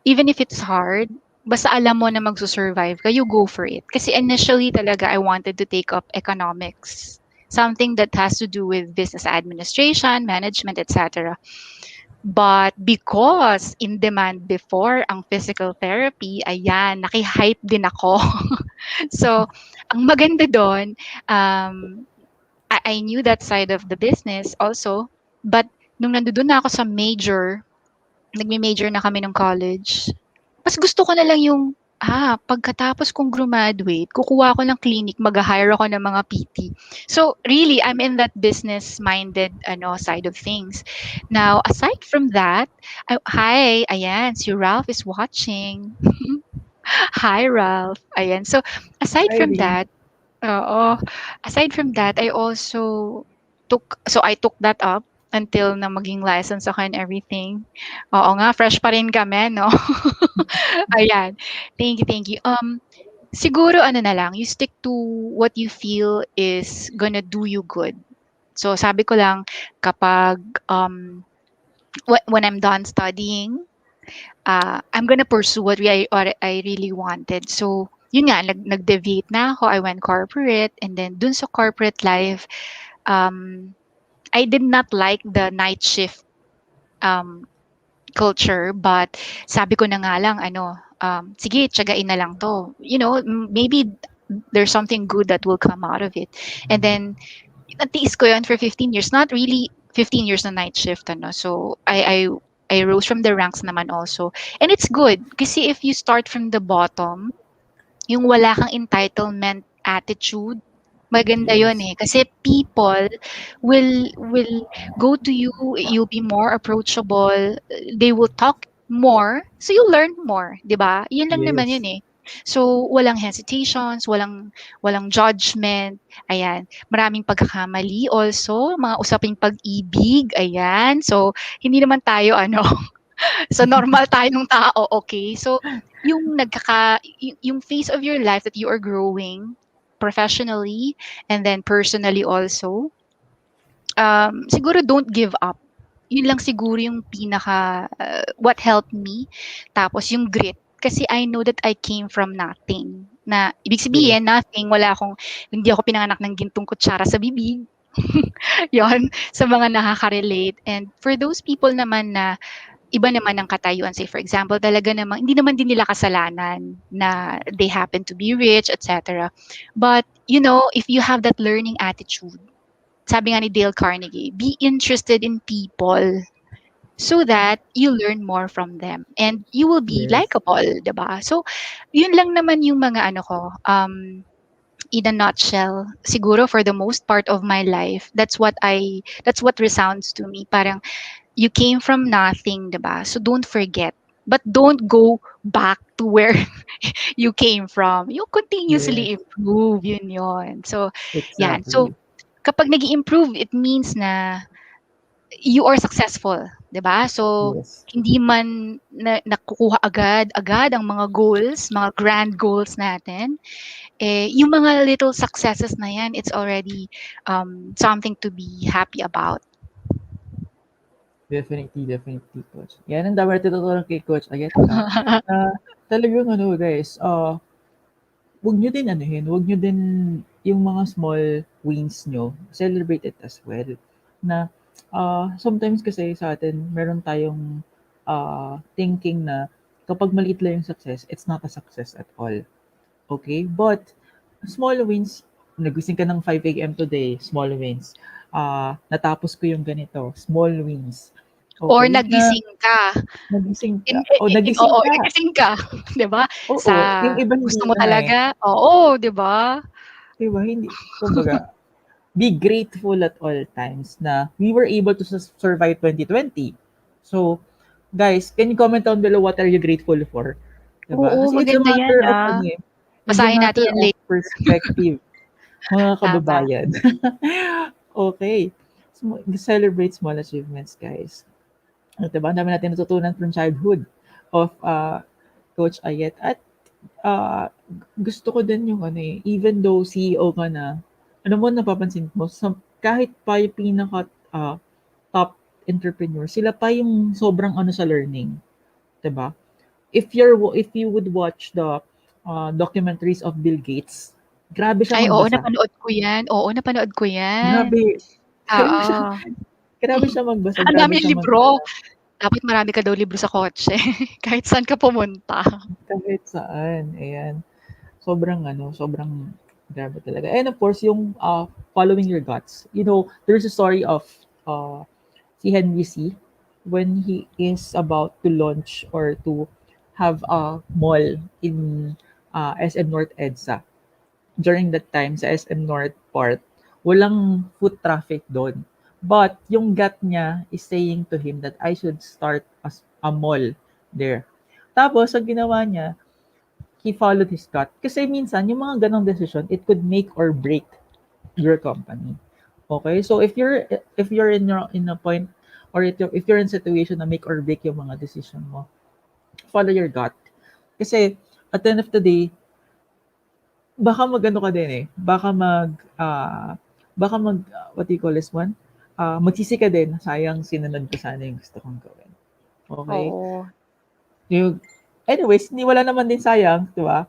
even if it's hard, basta alam mo na magsusurvive ka, you go for it. Kasi initially talaga, I wanted to take up economics. Something that has to do with business administration, management, etc. But because in demand before ang physical therapy, ayan, naki-hype din ako. So, ang maganda doon, I knew that side of the business also. But nung nandoon na ako sa major, nagme-major na kami ng college, mas gusto ko na lang yung, pagkatapos kong graduate, kukuha ako ng clinic, mag-hire ako ng mga PT. So, really, I'm in that business-minded side of things. Now, aside from that, hi, ayan, si Ralph is watching. Hi, Ralph. Ayan. So, aside from Heidi. that, oo, aside from that, I took that up until na maging license ako and everything. Oo nga, fresh pa rin kami, no? Ayan. Thank you, thank you. Siguro na lang, you stick to what you feel is gonna do you good. So sabi ko lang, kapag when I'm done studying, I'm gonna pursue what I really wanted. So yun nga, nag-deviate na ako. I went corporate, and then dun sa corporate life, um, I did not like the night shift um, culture, but sabi ko na nga lang sige, tiyagain na lang 'to. Maybe there's something good that will come out of it. And then natiis ko 'yun for 15 years. Not really 15 years na night shift So I rose from the ranks naman also. And it's good kasi if you start from the bottom, yung wala kang entitlement attitude, maganda yun Yes. eh. Kasi people will go to you, you'll be more approachable, they will talk more, so you learn more, 'di ba? Yun lang naman Yes. yun eh. So walang hesitations, walang judgment. Ayan, maraming pagkakamali also, mga usaping pag-ibig, ayan. So hindi naman tayo so normal tayong tao, okay? So yung phase of your life that you are growing professionally and then personally also, siguro don't give up. Yun lang siguro yung pinaka what helped me. Tapos yung grit. Kasi I know that I came from nothing. Na ibig Yes. sabihin, nothing, hindi ako pinanganak ng gintong kutsara sa bibig. Yon sa mga nakaka-relate. And for those people naman na iba naman ang katayuan. Say for example, talaga namang hindi naman din nila kasalanan na they happen to be rich, etc. But if you have that learning attitude, sabi nga ni Dale Carnegie, be interested in people so that you learn more from them and you will be Yes. likable, 'di ba? So, yun lang naman yung mga ano ko, in a nutshell, siguro for the most part of my life, that's what resounds to me. Parang you came from nothing, 'di ba? So don't forget. But don't go back to where you came from. You Yes. continuously improve, yun. So, yan. So, Exactly. kapag nag improve it means na you are successful, 'di ba? So, Yes. hindi man nakukuha agad-agad ang mga goals, mga grand goals natin, yung mga little successes na yan, it's already something to be happy about. Definitely, definitely, coach. Yan ang dami natutunan kay coach Ayet, na talagang ano guys, 'wag niyo din anuhin, 'wag niyo din yung mga small wins niyo, celebrate it as well. Na, sometimes kasi sa atin meron tayong, thinking na kapag maliit lang yung success, it's not a success at all, okay? But small wins, nagising ka ng 5 AM today, small wins. Natapos ko yung ganito, small wins. Or Okay? Na nagising ka. nagising In, ka, o nagising oo, ka. nagising ka, 'di ba? Sa Oo, yung iba gusto hindi mo na eh. talaga, oo, 'di ba? 'Di ba? Hindi, kumbaga, be grateful at all times na we were able to survive 2020. So, guys, can you comment down below what are you grateful for? 'Di ba? Oo, Kasi it's a maganda 'yan, matter of ano eh, it's a Basahin natin matter 'yan of later. perspective, mga Tama. kababayan. Okay. Celebrate small achievements, guys. At 'di ba, ang dami natin natutunan from childhood of Coach Ayet. At gusto ko din yung ano eh, even though CEO ka na, ano mo napapansin mo, kahit pa yung pinaka top entrepreneur, sila pa yung sobrang ano sa learning, 'di ba? If you would watch the documentaries of Bill Gates, grabe siya Ay, oo, magbasa. napanood ko 'yan. Oo, napanood ko 'yan. Grabe. Grabe siya, Oo. grabe siya magbasa, Ang grabe dami siya niyang libro. magtala. Dapat marami ka daw libro sa kotse, kahit saan ka pumunta. Kahit saan, ayan. Sobrang ano, sobrang grabe talaga. And of course, yung following your guts. You know, there's a story of uh, si Henry C. when he is about to launch or to have a mall in SM North EDSA. During that time, sa SM North part, walang foot traffic doon. But yung gut niya is saying to him that I should start a mall there. Tapos, ang ginawa niya, he followed his gut. Kasi minsan, yung mga ganong decision, it could make or break your company. Okay? So if you're in a point or if you're in a situation na make or break yung mga decision mo, follow your gut. Kasi at the end of the day, baka magano ka din eh, baka mag what do you call this one? Magsisi ka din, sayang sinunod ko sana yung gusto kong gawin. Okay? Oo. Yung anyways, hindi wala naman din sayang, 'di ba?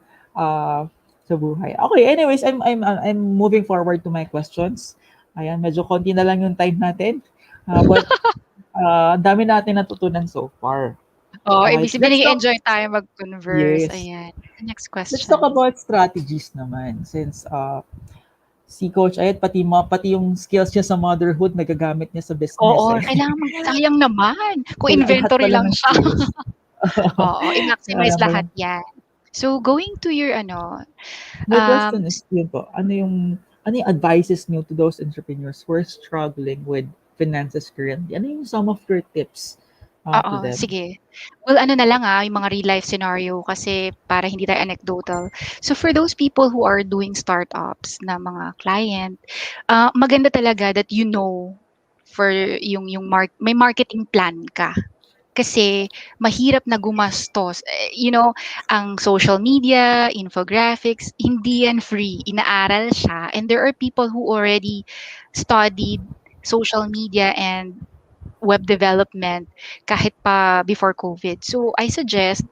Sa buhay. Okay, anyways, I'm moving forward to my questions. Ayan, medyo konti na lang yung time natin. But ang dami natin natutunan so far. Oo, Okay, ibig sabihin let's talk. nag-e-enjoy tayo mag-converse, Yes. ayan. Next Let's talk question. about strategies naman since si Coach Ayat pati yung skills niya sa motherhood nagagamit niya sa business Oo, eh. kailangan sayang naman kung Lahat inventory pala lang ng siya. skills. Oo, i-maximize Sayang lahat pala. 'yan. So, going to your ano, My question um, is yun po, ano yung advices niyo to those entrepreneurs who are struggling with finances currently? Ano yung some of your tips to oo, them? sige. Well, ano na lang, yung mga real life scenario kasi para hindi tayo anecdotal. So, for those people who are doing startups na mga client, maganda talaga that for yung may marketing plan ka. Kasi mahirap na gumastos. Ang social media, infographics, hindi yan free. Inaaral siya. And there are people who already studied social media and web development kahit pa before COVID. So, I suggest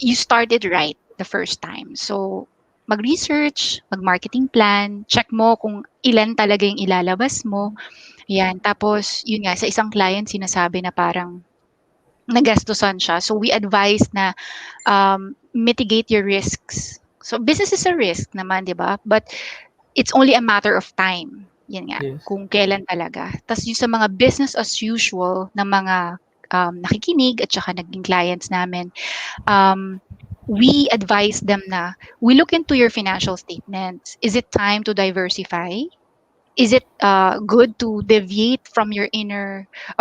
you started right the first time. So, mag-research, mag-marketing plan, check mo kung ilan talaga yung ilalabas mo. Yan. Tapos, yun nga, sa isang client sinasabi na parang nagastusan siya. So we advise na mitigate your risks. So business is a risk naman, 'di ba? But it's only a matter of time. Yan nga, Yes. kung kailan talaga. Tapos yung sa mga business as usual na mga nakikinig at saka naging clients namin, um, we advise them na we look into your financial statements. Is it time to diversify? Is it good to deviate from your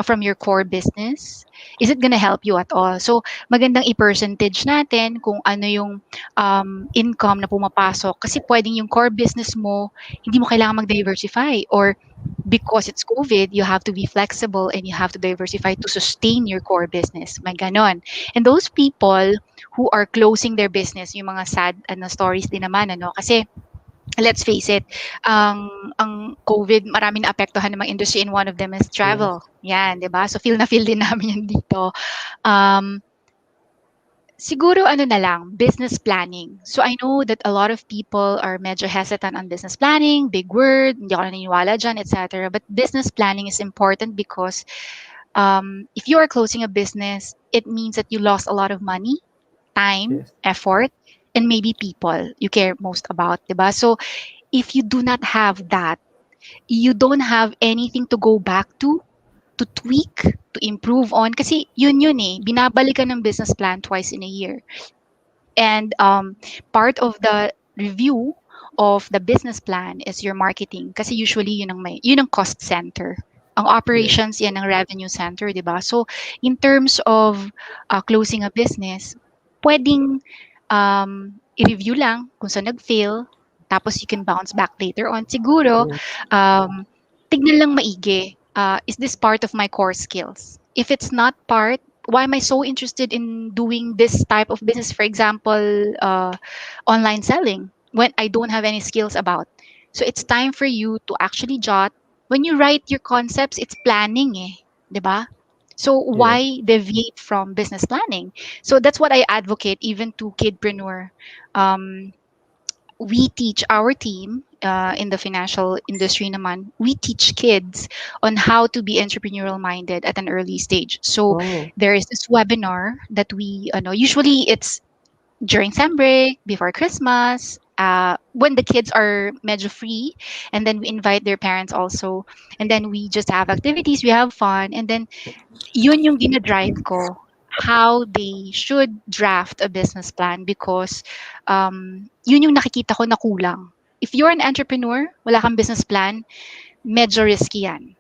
from your core business? Is it gonna help you at all? So magandang i-percentage natin kung ano yung income na pumapasok, kasi pwedeng yung core business mo hindi mo kailangan mag-diversify, or because it's COVID, you have to be flexible and you have to diversify to sustain your core business. May ganon. And those people who are closing their business, yung mga sad stories din naman, ano, kasi let's face it, ang COVID, maraming naapektuhan ng mga industry, and one of them is Yes. travel. Yan, 'di ba? So feel na feel din namin yan dito. Um, Siguro ano na lang, business planning. So I know that a lot of people are medyo hesitant on business planning, big word, hindi ako naniniwala dyan, etc. But business planning is important because if you are closing a business, it means that you lost a lot of money, time, Yes. effort, and maybe people you care most about, 'di ba? So if you do not have that, you don't have anything to go back to tweak, to improve on. Kasi yun eh, binabalikan ng business plan twice in a year. And part of the review of the business plan is your marketing. Kasi usually yun ang cost center. Ang Yes. operations, yan ang revenue center, di ba? So, in terms of closing a business, pwedeng i-review lang kung saan nag-fail, tapos you can bounce back later on. Siguro, Yes. um, tignan lang maigi. Is this part of my core skills? If it's not part, why am I so interested in doing this type of business? For example, online selling, when I don't have any skills about. So it's time for you to actually jot. When you write your concepts, it's planning, eh, 'di ba? So Yes. why deviate from business planning? So that's what I advocate even to kidpreneur. Um, we teach our team in the financial industry naman, we teach kids on how to be entrepreneurial minded at an early stage. So Oh. there is this webinar that we know, usually it's during sem break, before Christmas, when the kids are medyo free, and then we invite their parents also, and then we just have activities, we have fun, and then yun yung dinadrive ko, how they should draft a business plan, because yun yung nakikita ko na kulang. If you're an entrepreneur, wala kang business plan, medyo risky yan.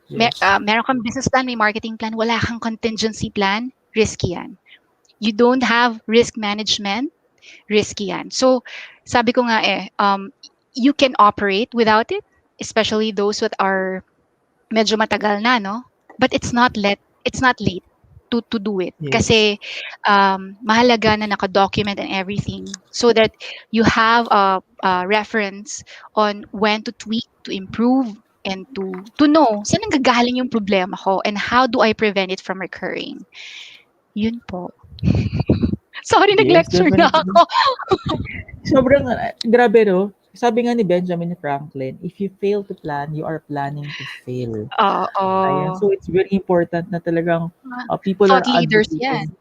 Yes. Meron kang business plan, may marketing plan, wala kang contingency plan, risky yan. You don't have risk management, risky yan. So, sabi ko nga you can operate without it, especially those that are medyo matagal na, no? But it's not late to do it. Yes. Kasi mahalaga na naka-document and everything, so that you have a reference on when to tweak, to improve, and to know saan nanggagaling yung problema ko and how do I prevent it from recurring. Yun po. Sorry, Yes, nag-lecture na definitely. ako. Sobrang grabe, no? Sabi nga ni Benjamin Franklin, if you fail to plan, you are planning to fail. Ayan, Oo. so it's very important na talagang people are Thought leaders yan. advocating.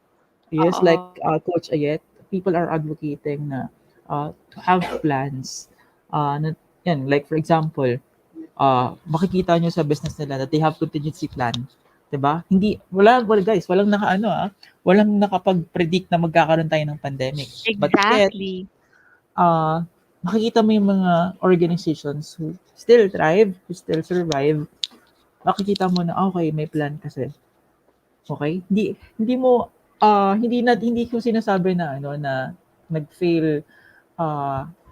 Yes, like Oo. Coach Ayet, people are advocating na to have plans. Na, yan, like for example, makikita nyo sa business nila that they have contingency plan. 'Di ba? Hindi wala guys, walang nakapag-predict na magkakaroon tayo ng pandemic. But yet, Exactly. makikita mo yung mga organizations who still thrive, who still survive. Makikita mo na okay, may plan kasi. Okay? Hindi mo hindi ko sinasabi na na nag-fail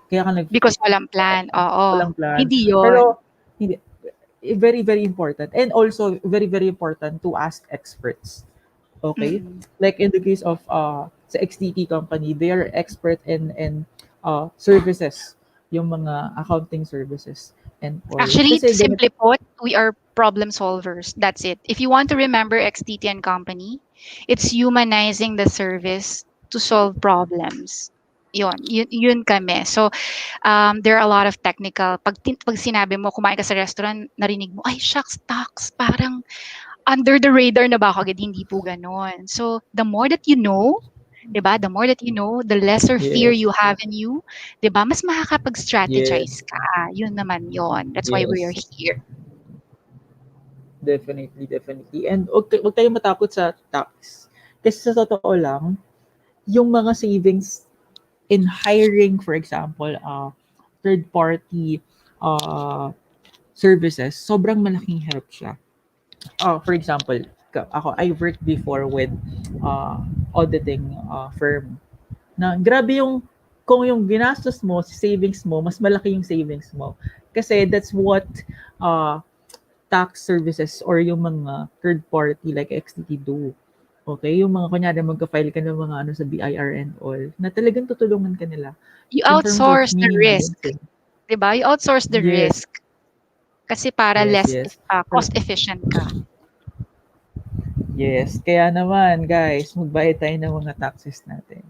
kaya ka Because nag-fail. walang plan, oo. Walang plan. Hindi yun. Pero hindi very very important, and also very very important to ask experts. Okay? Mm. Like in the case of sa XTT company, they are expert in services, yung mga accounting services and all. Actually, Kasi ganito, simply put, we are problem solvers. That's it. If you want to remember XTT and Company, it's humanizing the service to solve problems. Yun kami. So, there are a lot of technical. Pag sinabi mo, kumain ka sa restaurant, narinig mo, ay, shucks, tax, parang under the radar na ba ako agad? Hindi po ganon. So, the more that you know, 'di ba? The more that you know, the lesser fear Yes. you have in you, 'di ba? Mas makakapag-strategize Yes. ka. Yun naman yon. That's why we are Yes. here. Definitely, definitely. And wag tayong matakot sa tax. Kasi sa totoo lang, yung mga savings in hiring, for example, third party uh, services, sobrang malaking help siya. For example, ako, I worked before with auditing firm. Na grabe yung kung yung ginastos mo, savings mo, mas malaki yung savings mo. Kasi that's what uh, tax services or yung mga third party like XTT do. Okay, yung mga kunyari magka-file ka ng mga ano sa BIR and all, na talagang tutulungan ka nila You in terms of outsource the risk, minimizing. 'di ba? You outsource the Yes, risk kasi para yes, less yes. cost efficient ka. Yes, kaya naman guys, magbayad tayo ng mga taxes natin.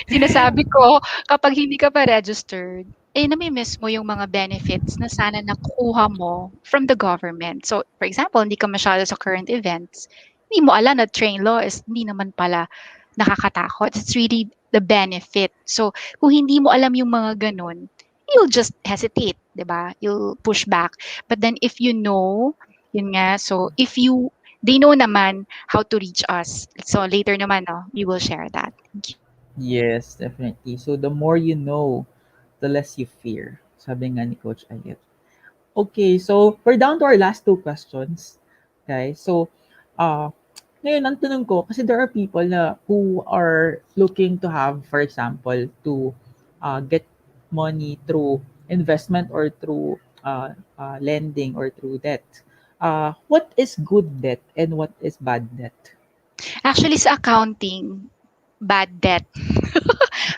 Sinasabi ko, kapag hindi ka pa registered, nami-miss mo yung mga benefits na sana nakuha mo from the government. So, for example, hindi ka masyado sa current events, hindi mo alam na train law is hindi naman pala nakakatakot. It's really the benefit. So, kung hindi mo alam yung mga ganun, you'll just hesitate, 'di ba? You'll push back. But then if you know, yun nga, so if you they know naman how to reach us. So later naman, no, we will share that. Yes, definitely. So the more you know, the less you fear. Sabi nga ni Coach Ayet. Okay, so we're down to our last two questions, guys. So, uh, ngayon, ang tanong ko, kasi there are people na who are looking to have, for example, to get money through investment or through lending or through debt. What is good debt and what is bad debt? Actually, sa accounting, bad debt.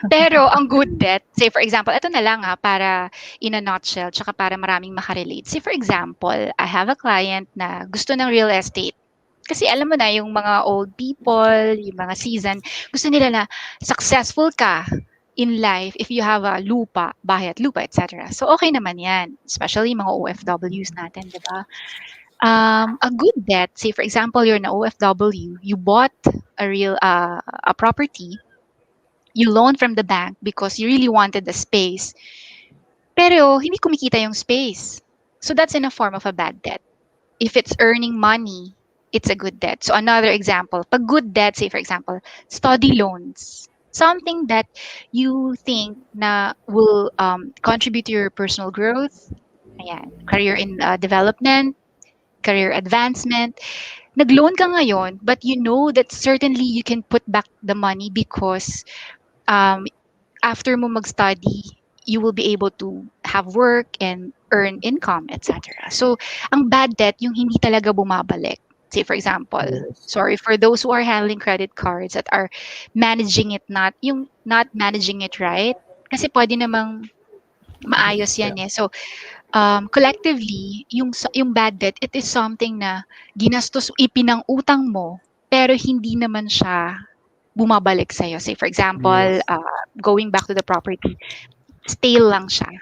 Pero ang good debt, say for example, ito na lang para in a nutshell, tsaka para maraming makarelate. Say for example, I have a client na gusto ng real estate. Kasi alam mo na, yung mga old people, yung mga season, gusto nila na successful ka in life if you have a lupa, bahay at lupa, etc. So okay naman yan, especially mga OFWs natin, di ba? A good debt, say for example, you're an OFW, you bought a property, you loaned from the bank because you really wanted the space, pero hindi kumikita yung space. So that's in a form of a bad debt. If it's earning money, it's a good debt. So another example, pag good debt, say for example, study loans. Something that you think na will contribute to your personal growth, ayan, career in development, career advancement. Nag-loan ka ngayon, but you know that certainly you can put back the money because um, after mo mag-study, you will be able to have work and earn income, etc. So, ang bad debt, yung hindi talaga bumabalik. Say, for example, Yes. sorry for those who are handling credit cards that are managing it not managing it right. Kasi pwede namang maayos Yeah. yan eh. So, collectively, yung bad debt, it is something na ginastos, ipinang-utang mo, pero hindi naman siya bumabalik sa'yo. Say, for example, Yes. going back to the property, stale lang siya.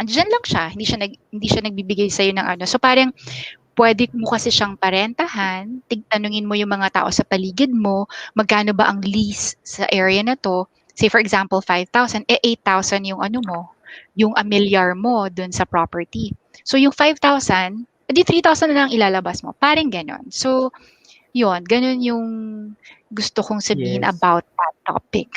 Andiyan lang siya, hindi siya nagbibigay sa'yo ng ano. So parang pwede mo kasi siyang parentahan, tanungin mo yung mga tao sa paligid mo, magkano ba ang lease sa area na to? Say for example, 5,000, 8,000 yung ano mo, yung amilyar mo dun sa property. So yung 5,000, edi 3,000 na lang ilalabas mo. Parang ganon. So, yun, ganon yung gusto kong sabihin Yes. about that topic.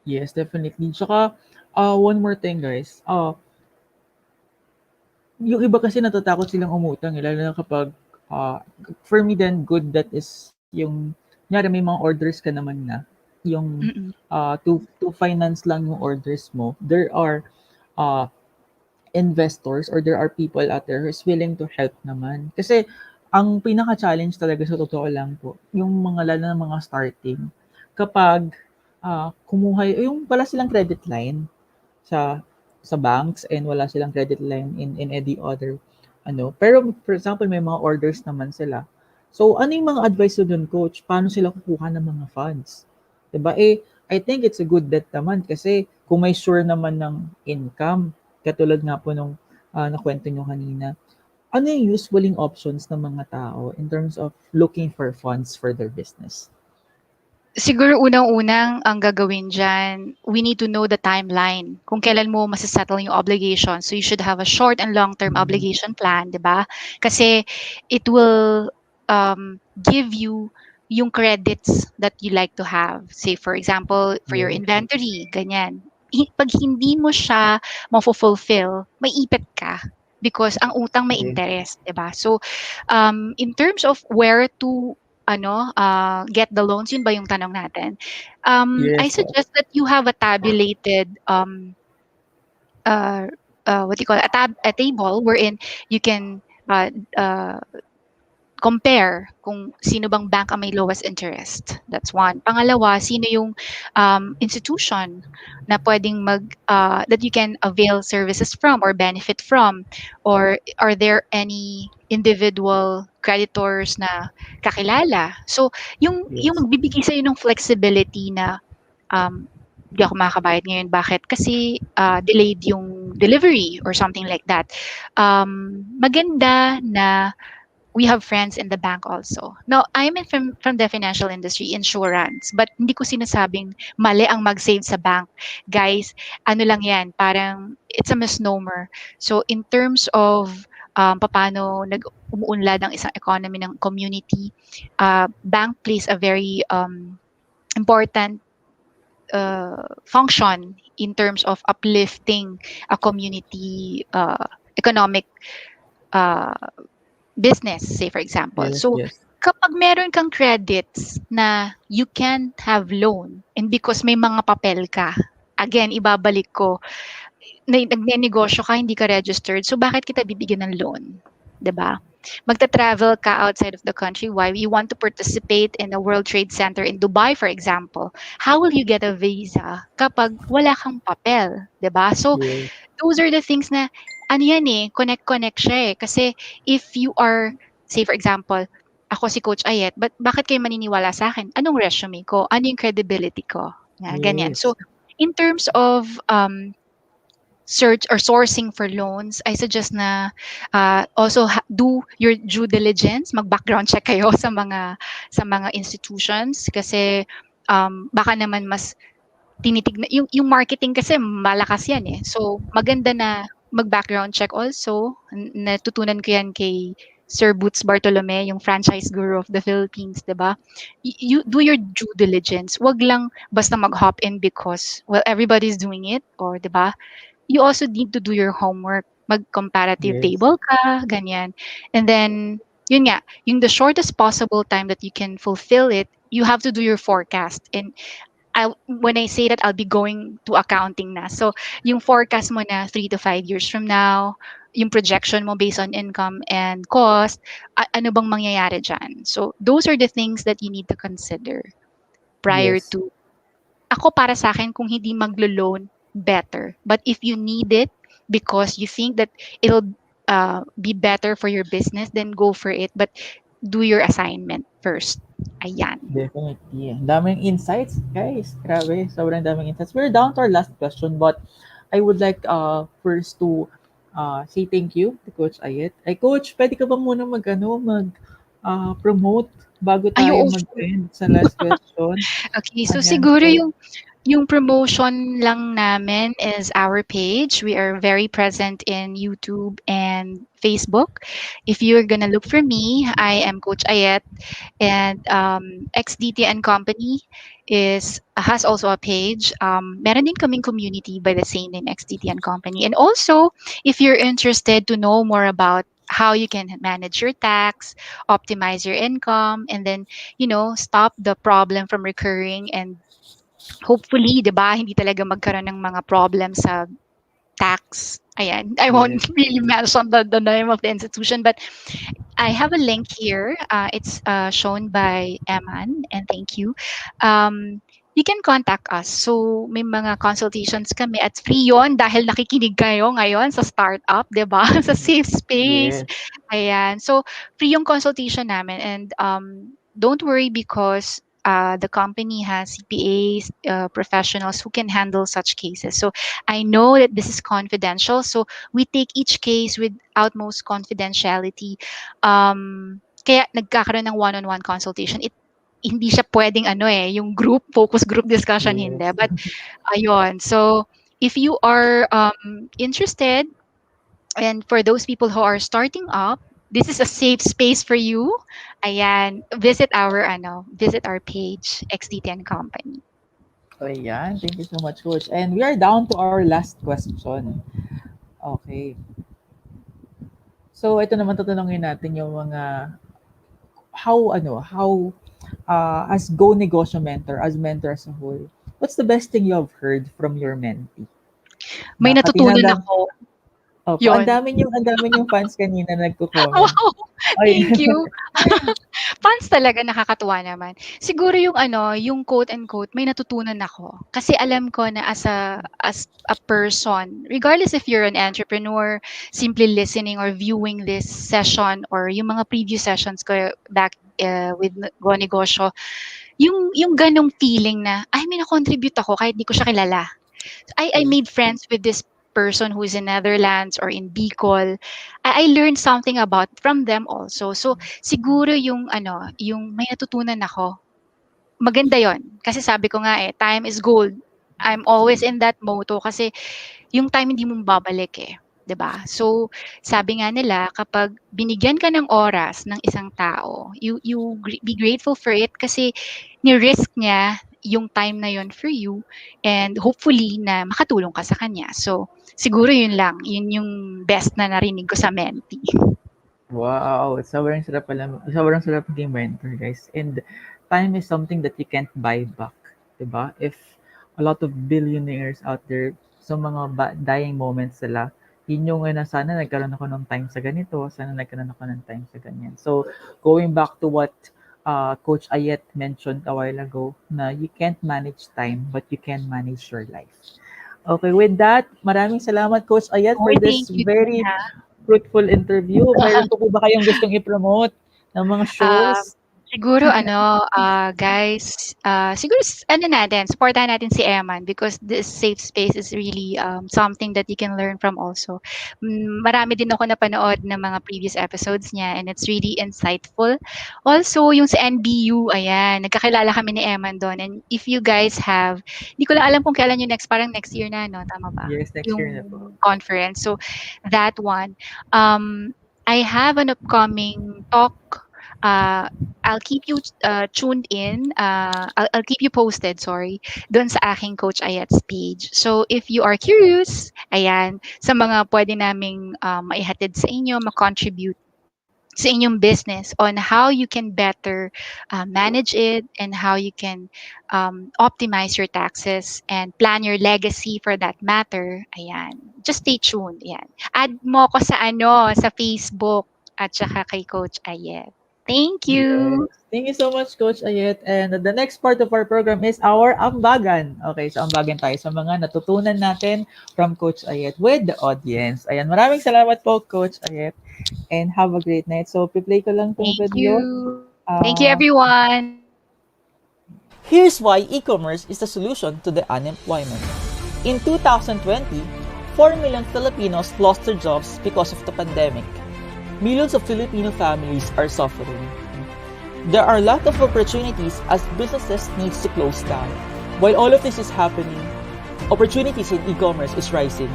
Yes, definitely. Tsaka, one more thing, guys. Yung iba kasi natatakot silang umutang, lalo na kapag, for me then, good that is yung, kunyari may mga orders ka naman na, yung, Mm-mm. to finance lang yung orders mo, there are, uh, investors or there are people out there who's willing to help naman. Kasi, ang pinaka-challenge talaga sa totoo lang po, yung mga lalo na mga starting, kapag, kumuha, yung wala silang credit line, sa banks and wala silang credit line in any other ano. Pero for example, may mga orders naman sila. So, ano yung mga advice mo dun, coach? Paano sila kukuha ng mga funds? 'Di ba? I think it's a good bet naman kasi kung may sure naman ng income, katulad nga po nung nakwento nyo kanina. Ano yung usualing options ng mga tao in terms of looking for funds for their business? Siguro unang-unang ang gagawin diyan, we need to know the timeline kung kailan mo mase-settle yung obligation. So you should have a short and long-term Mm, obligation plan, 'di ba? Kasi it will give you yung credits that you like to have. Say for example, for your yes, inventory, ganyan. Pag hindi mo siya mafo-fulfill, may ipit ka because ang utang may yes, interest, 'di ba? So in terms of where to get the loans, yun ba yung tanong natin? I yes po. suggest that you have a tabulated, uh, what do you call it, a table wherein you can uh, uh, compare kung sino bang bank ang may lowest interest. That's one. Pangalawa, sino yung institution na pwedeng that you can avail services from or benefit from? Or are there any individual creditors na kakilala? So, yung Yes, magbibigay sa'yo ng flexibility na um, di ako makakabayad ngayon. Bakit? Kasi delayed yung delivery or something like that. Maganda na we have friends in the bank also. Now, I'm from the financial industry, insurance, but hindi ko sinasabing mali ang mag-save sa bank. Guys, ano lang yan, parang it's a misnomer. So, in terms of paano umuunlad ang isang economy ng community, bank plays a very important function in terms of uplifting a community economic uh, business, say for example. yes, So, yes, kapag meron kang credits na you can have loan and because may mga papel ka, again, ibabalik ko, nagnenegosyo ka, hindi ka registered, so bakit kita bibigyan ng loan? 'Di ba? Magta-travel ka outside of the country, why? You want to participate in a World Trade Center in Dubai, for example. How will you get a visa kapag wala kang papel, 'di ba? So, yes, those are the things na ano yan eh, connect siya eh. Kasi if you are, say for example, ako si Coach Ayet, but bakit kayo maniniwala sa akin? Anong resume ko? Ano yung credibility ko? Ganyan. yes, So, in terms of search or sourcing for loans, I suggest na also do your due diligence, mag-background check kayo sa mga institutions kasi baka naman mas tinitignan yung marketing kasi malakas yan eh. So maganda na mag-background check also. Natutunan ko yan kay Sir Boots Bartolome, yung franchise guru of the Philippines, 'di ba? You do your due diligence. Wag lang basta mag-hop in because well everybody's doing it or 'di ba? You also need to do your homework. Mag-comparative yes, table ka, ganyan. And then yun nga, yung the shortest possible time that you can fulfill it, you have to do your forecast. And when I say that, I'll be going to accounting na. So, yung forecast mo na 3 to 5 years from now, yung projection mo based on income and cost, ano bang mangyayari dyan? So, those are the things that you need to consider prior yes, to, ako para sa akin, kung hindi maglo-loan, better. But if you need it because you think that it'll be better for your business, then go for it. But do your assignment first. Ayan. definitely. Ang daming insights, guys. Grabe, sobrang daming insights. We're down to our last question, but I would like first to say thank you to Coach Ayet. Ay, Coach, pwede ka ba muna promote bago Ay, tayo oo, mag-end sa last question? okay, so Ayan siguro po. yung promotion lang namin is our page. We are very present in YouTube and Facebook. If you're gonna look for me, I am Coach Ayet, and XDT and Company has also a page. Meron din kaming community by the same name, XDT and Company. And also, if you're interested to know more about how you can manage your tax, optimize your income, and then stop the problem from recurring and hopefully, 'di ba, hindi talaga magkaroon ng mga problems sa tax. Ayan, I won't Yes, really mention the name of the institution, but I have a link here. It's shown by Eman, and thank you. You can contact us. So, may mga consultations kami at free yon dahil nakikinig kayo ngayon sa startup, 'di ba? Sa safe space. yes, Ayan. So, free yung consultation namin and don't worry because the company has CPAs, professionals who can handle such cases. So I know that this is confidential. So we take each case with utmost confidentiality. Kaya nagkakaroon ng one-on-one consultation. Hindi siya pwedeng yung focus group discussion, hindi. Yes. But ayun. So if you are interested, and for those people who are starting up, this is a safe space for you. Ayan, visit our page, XDT and Company. Ayan, thank you so much, Coach. And we are down to our last question. Okay. So, ito naman tatanungin natin yung mga how as Go Negosyo mentor, as mentor as a whole, what's the best thing you have heard from your mentee? May Na natutunan katinada, ako. opo, ang Yon. dami yung fans kanina nagko-comment. Wow, Ay, thank you. Fans talaga, nakakatuwa naman. Siguro yung quote and quote, may natutunan ako. Kasi alam ko na as a person, regardless if you're an entrepreneur, simply listening or viewing this session or yung mga previous sessions ko back with Go Negosyo, yung ganong feeling na, ay, may na-contribute ako kahit di ko siya kilala. I made friends with this person who's in Netherlands or in Bicol. I learned something about from them also. So siguro yung may natutunan ako. Maganda 'yon. Kasi sabi ko nga time is gold. I'm always in that motto kasi yung time hindi mo babalik 'di ba? So sabi nga nila kapag binigyan ka ng oras ng isang tao, be grateful for it kasi ni-risk niya yung time na yon for you and hopefully na makatulong ka sa kanya. So siguro yun lang, yun yung best na narinig ko sa mentee. wow, sobrang sarap maging mentor, guys. And time is something that you can't buy back, 'di ba? If a lot of billionaires out there, sa mga dying moments sila, yun yung na sana nagkaroon ako ng time sa ganito, sana nagkaroon ako ng time sa ganyan. So, going back to what Coach Aiet mentioned a while ago, na you can't manage time, but you can manage your life. Okay, with that, maraming salamat Coach Aiet for Okay, this thank you. very fruitful interview. Mayroon po ba kayong gustong i-promote ng mga Um, shows? siguro guys, siguro natin, supportahan natin si Eman because this safe space is really something that you can learn from also. Marami din ako napanood ng mga previous episodes niya and it's really insightful. Also, yung sa NBU, ayan, nagkakilala kami ni Eman doon. And if you guys have, hindi ko lang alam kung kailan yung parang next year na, no? Tama ba? Yes, next year na po. Yung conference. So, that one. I have an upcoming talk. I'll keep you tuned in. I'll keep you posted, sorry, doon sa aking Coach Aiet's page. So if you are curious, ayan, sa mga pwede naming maihatid sa inyo, ma-contribute sa inyong business on how you can better manage it and how you can optimize your taxes and plan your legacy for that matter. Ayan. Just stay tuned. Ayan. Add mo ko sa Facebook at saka kay Coach Aiet. Thank you. Yes. Thank you so much, Coach Ayet. And the next part of our program is our ambagan. Okay, so ambagan tayo sa mga natutunan natin from Coach Ayet with the audience. Ayan, maraming salamat po, Coach Ayet. And have a great night. So, piplay ko lang tong Thank video. you. Thank you, everyone. Here's why e-commerce is the solution to the unemployment. In 2020, 4 million Filipinos lost their jobs because of the pandemic. Millions of Filipino families are suffering. There are a lot of opportunities as businesses need to close down. While all of this is happening, opportunities in e-commerce is rising.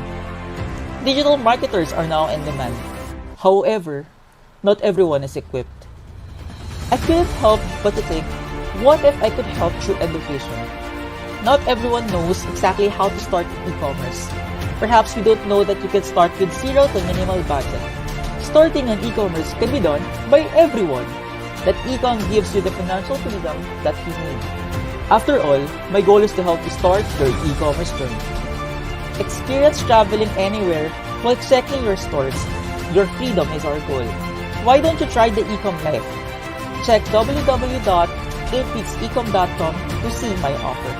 Digital marketers are now in demand. However, not everyone is equipped. I couldn't help but to think, what if I could help through education? Not everyone knows exactly how to start e-commerce. Perhaps you don't know that you can start with zero to minimal budget. Starting an e-commerce can be done by everyone. That e-com gives you the financial freedom that you need. After all, my goal is to help you start your e-commerce journey. Experience traveling anywhere while checking your stores. Your freedom is our goal. Why don't you try the e-com life? Check www.8weeksecom.com to see my offer.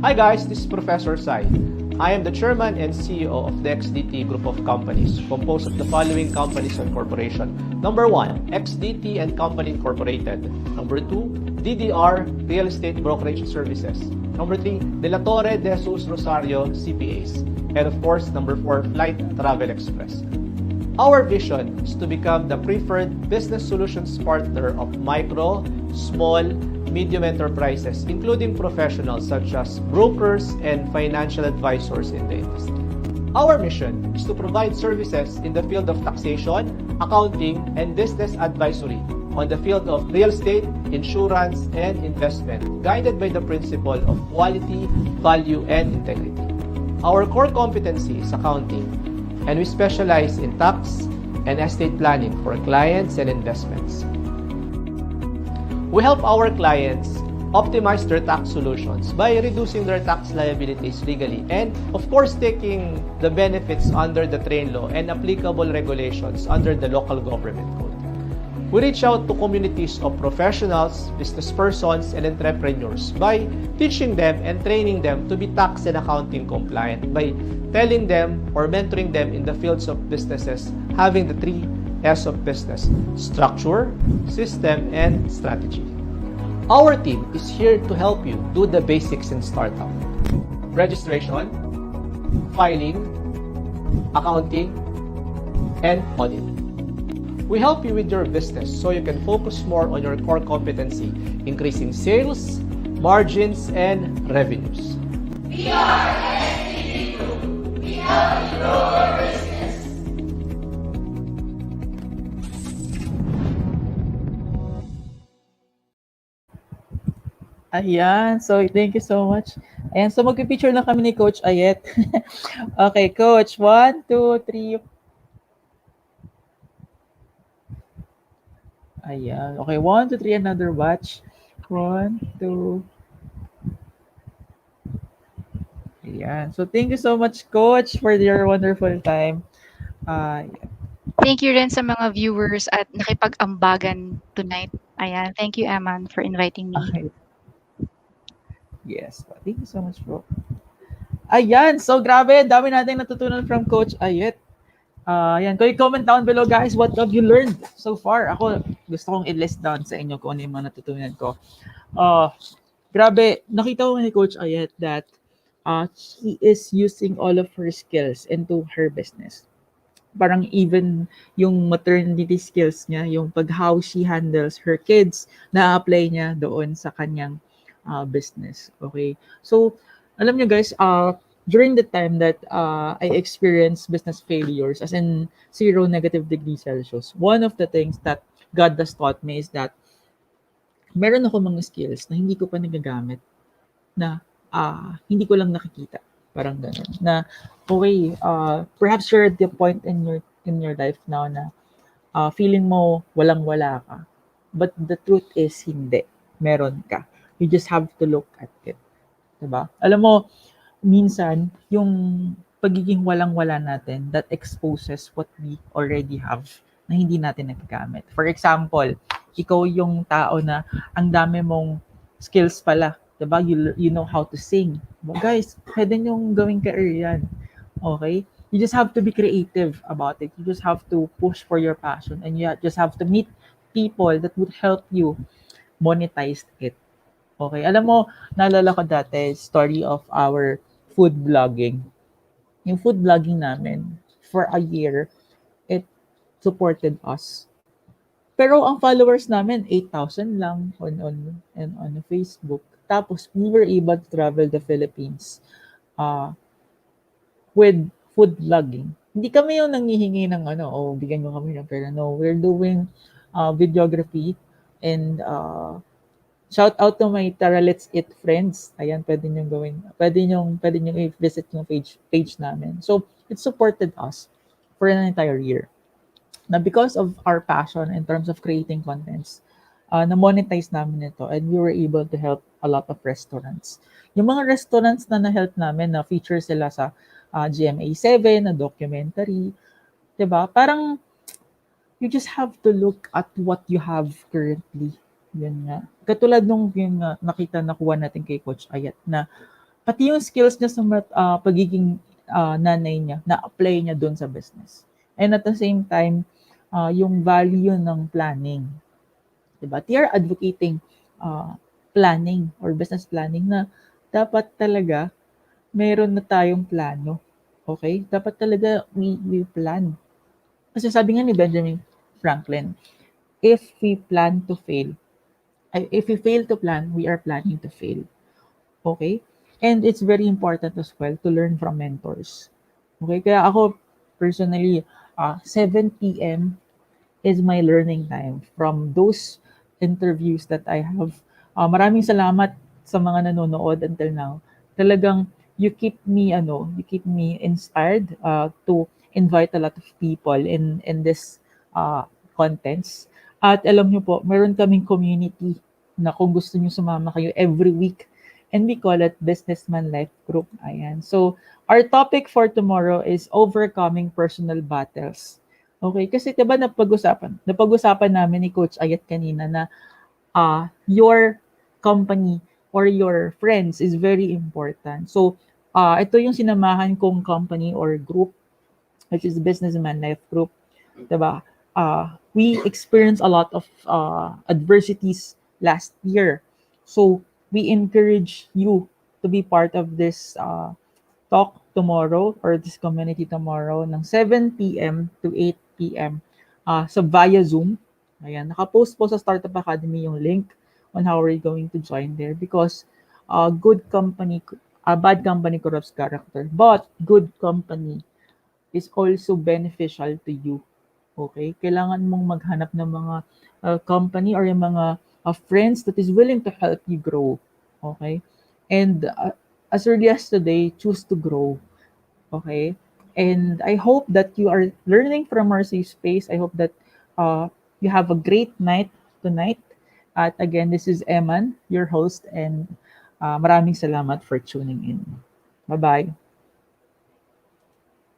Hi guys, this is Professor Sai. I am the Chairman and CEO of the XDT Group of Companies, composed of the following companies and corporation. Number 1, XDT and Company Incorporated. Number 2, DDR Real Estate Brokerage Services. Number 3, Dela Torre de Jesus Rosario CPAs. And of course, number 4, Flight Travel Express. Our vision is to become the preferred business solutions partner of micro, small, medium enterprises, including professionals such as brokers and financial advisors in the industry. Our mission is to provide services in the field of taxation, accounting, and business advisory on the field of real estate, insurance, and investment, guided by the principle of quality, value, and integrity. Our core competency is accounting, and we specialize in tax and estate planning for clients and investments. We help our clients optimize their tax solutions by reducing their tax liabilities legally and, of course, taking the benefits under the train law and applicable regulations under the local government code. We reach out to communities of professionals, business persons, and entrepreneurs by teaching them and training them to be tax and accounting compliant by telling them or mentoring them in the fields of businesses having the 3 S of business: structure, system, and strategy. Our team is here to help you do the basics in startup: registration, filing, accounting, and audit. We help you with your business so you can focus more on your core competency, increasing sales, margins, and revenues. We are XDT Group. We help you grow your business. Ayan. So, thank you so much. Ayan. So, mag-picture na kami ni Coach Aiet. Okay, Coach. 1, 2, 3. Ayan. Okay, 1, 2, 3. Another watch. 1, 2. Ayan. So, thank you so much, Coach, for your wonderful time. Thank you rin sa mga viewers at nakipag-ambagan tonight. Ayan. Thank you, Eman, for inviting me. Okay. Yes. Thank you so much, bro. Ayan. So, grabe. Dami natin natutunan from Coach Aiet. Ayan. Kung i-comment down below, guys, what have you learned so far? Ako, gusto kong i-list down sa inyo kung ano yung mga natutunan ko. Grabe. Nakita ko ni Coach Aiet that she is using all of her skills into her business. Parang even yung maternity skills niya, yung how she handles her kids, na-apply niya doon sa kanyang business. Okay? So, alam niyo guys, during the time that I experienced business failures, as in 0 negative degrees Celsius, one of the things that God has taught me is that meron ako mga skills na hindi ko pa nagagamit, na hindi ko lang nakikita. Parang gano'n. Na, okay, perhaps you're at the point in your life now na feeling mo walang-wala ka. But the truth is, hindi. Meron ka. You just have to look at it. Diba? Alam mo, minsan, yung pagiging walang-wala natin, that exposes what we already have na hindi natin nagagamit. For example, ikaw yung tao na ang dami mong skills pala. Diba? You know how to sing. But guys, pwede nyong gawing career yan. Okay? You just have to be creative about it. You just have to push for your passion. And you just have to meet people that would help you monetize it. Okay? Alam mo, naalala ko dati, story of our food vlogging. Yung food vlogging namin, for a year, it supported us. Pero ang followers namin, 8,000 lang on Facebook. Tapos, we were able to travel the Philippines with food vlogging. Hindi kami yung nanghihingi ng bigyan nyo kami ng pera. No, we're doing videography and shout out to my Tara Let's Eat friends. Ayan, pwede nyo gawin. Pwede nyo i-visit yung page namin. So, it supported us for an entire year. Now, because of our passion in terms of creating contents, na-monetize namin ito and we were able to help a lot of restaurants. Yung mga restaurants na na-help namin, na feature sila sa GMA 7, na documentary, diba? Parang, you just have to look at what you have currently. Yun nga. Katulad nung yung nakuha natin kay Coach Aiet na Pati yung skills niya sa pagiging nanay niya, na-apply niya doon sa business. And at the same time, yung value ng planning. Diba? They are advocating planning or business planning na dapat talaga meron na tayong plano. Okay? Dapat talaga we plan. Kasi sabi nga ni Benjamin Franklin, if we plan to fail, if we fail to plan, we are planning to fail. Okay? And it's very important as well to learn from mentors. Okay? Kaya ako, personally, 7 p.m. is my learning time from those interviews that I have. Maraming salamat sa mga nanonood until now. Talagang you keep me inspired to invite a lot of people in this contents. At alam niyo po, meron kaming community na kung gusto niyo sumama kayo every week, and we call it Businessman Life Group. Ayan. So, our topic for tomorrow is overcoming personal battles. Okay, kasi 'di ba napag-usapan namin ni Coach Aiet kanina na your company or your friends is very important. So, ito yung sinamahan kong company or group, which is Businessman Life Group, 'di ba? We experienced a lot of adversities last year. So, we encourage you to be part of this talk tomorrow or this community tomorrow ng 7 p.m. to 8 p.m. Sa via Zoom. Ayan, nakapost po sa Startup Academy yung link on how are you going to join there because bad company corrupts character, but good company is also beneficial to you. Okay? Kailangan mong maghanap ng mga company or yung mga friends that is willing to help you grow. Okay? And as early as today, choose to grow. Okay? And I hope that you are learning from our safe space. I hope that you have a great night tonight. At again, this is Eman, your host, and maraming salamat for tuning in. Bye-bye.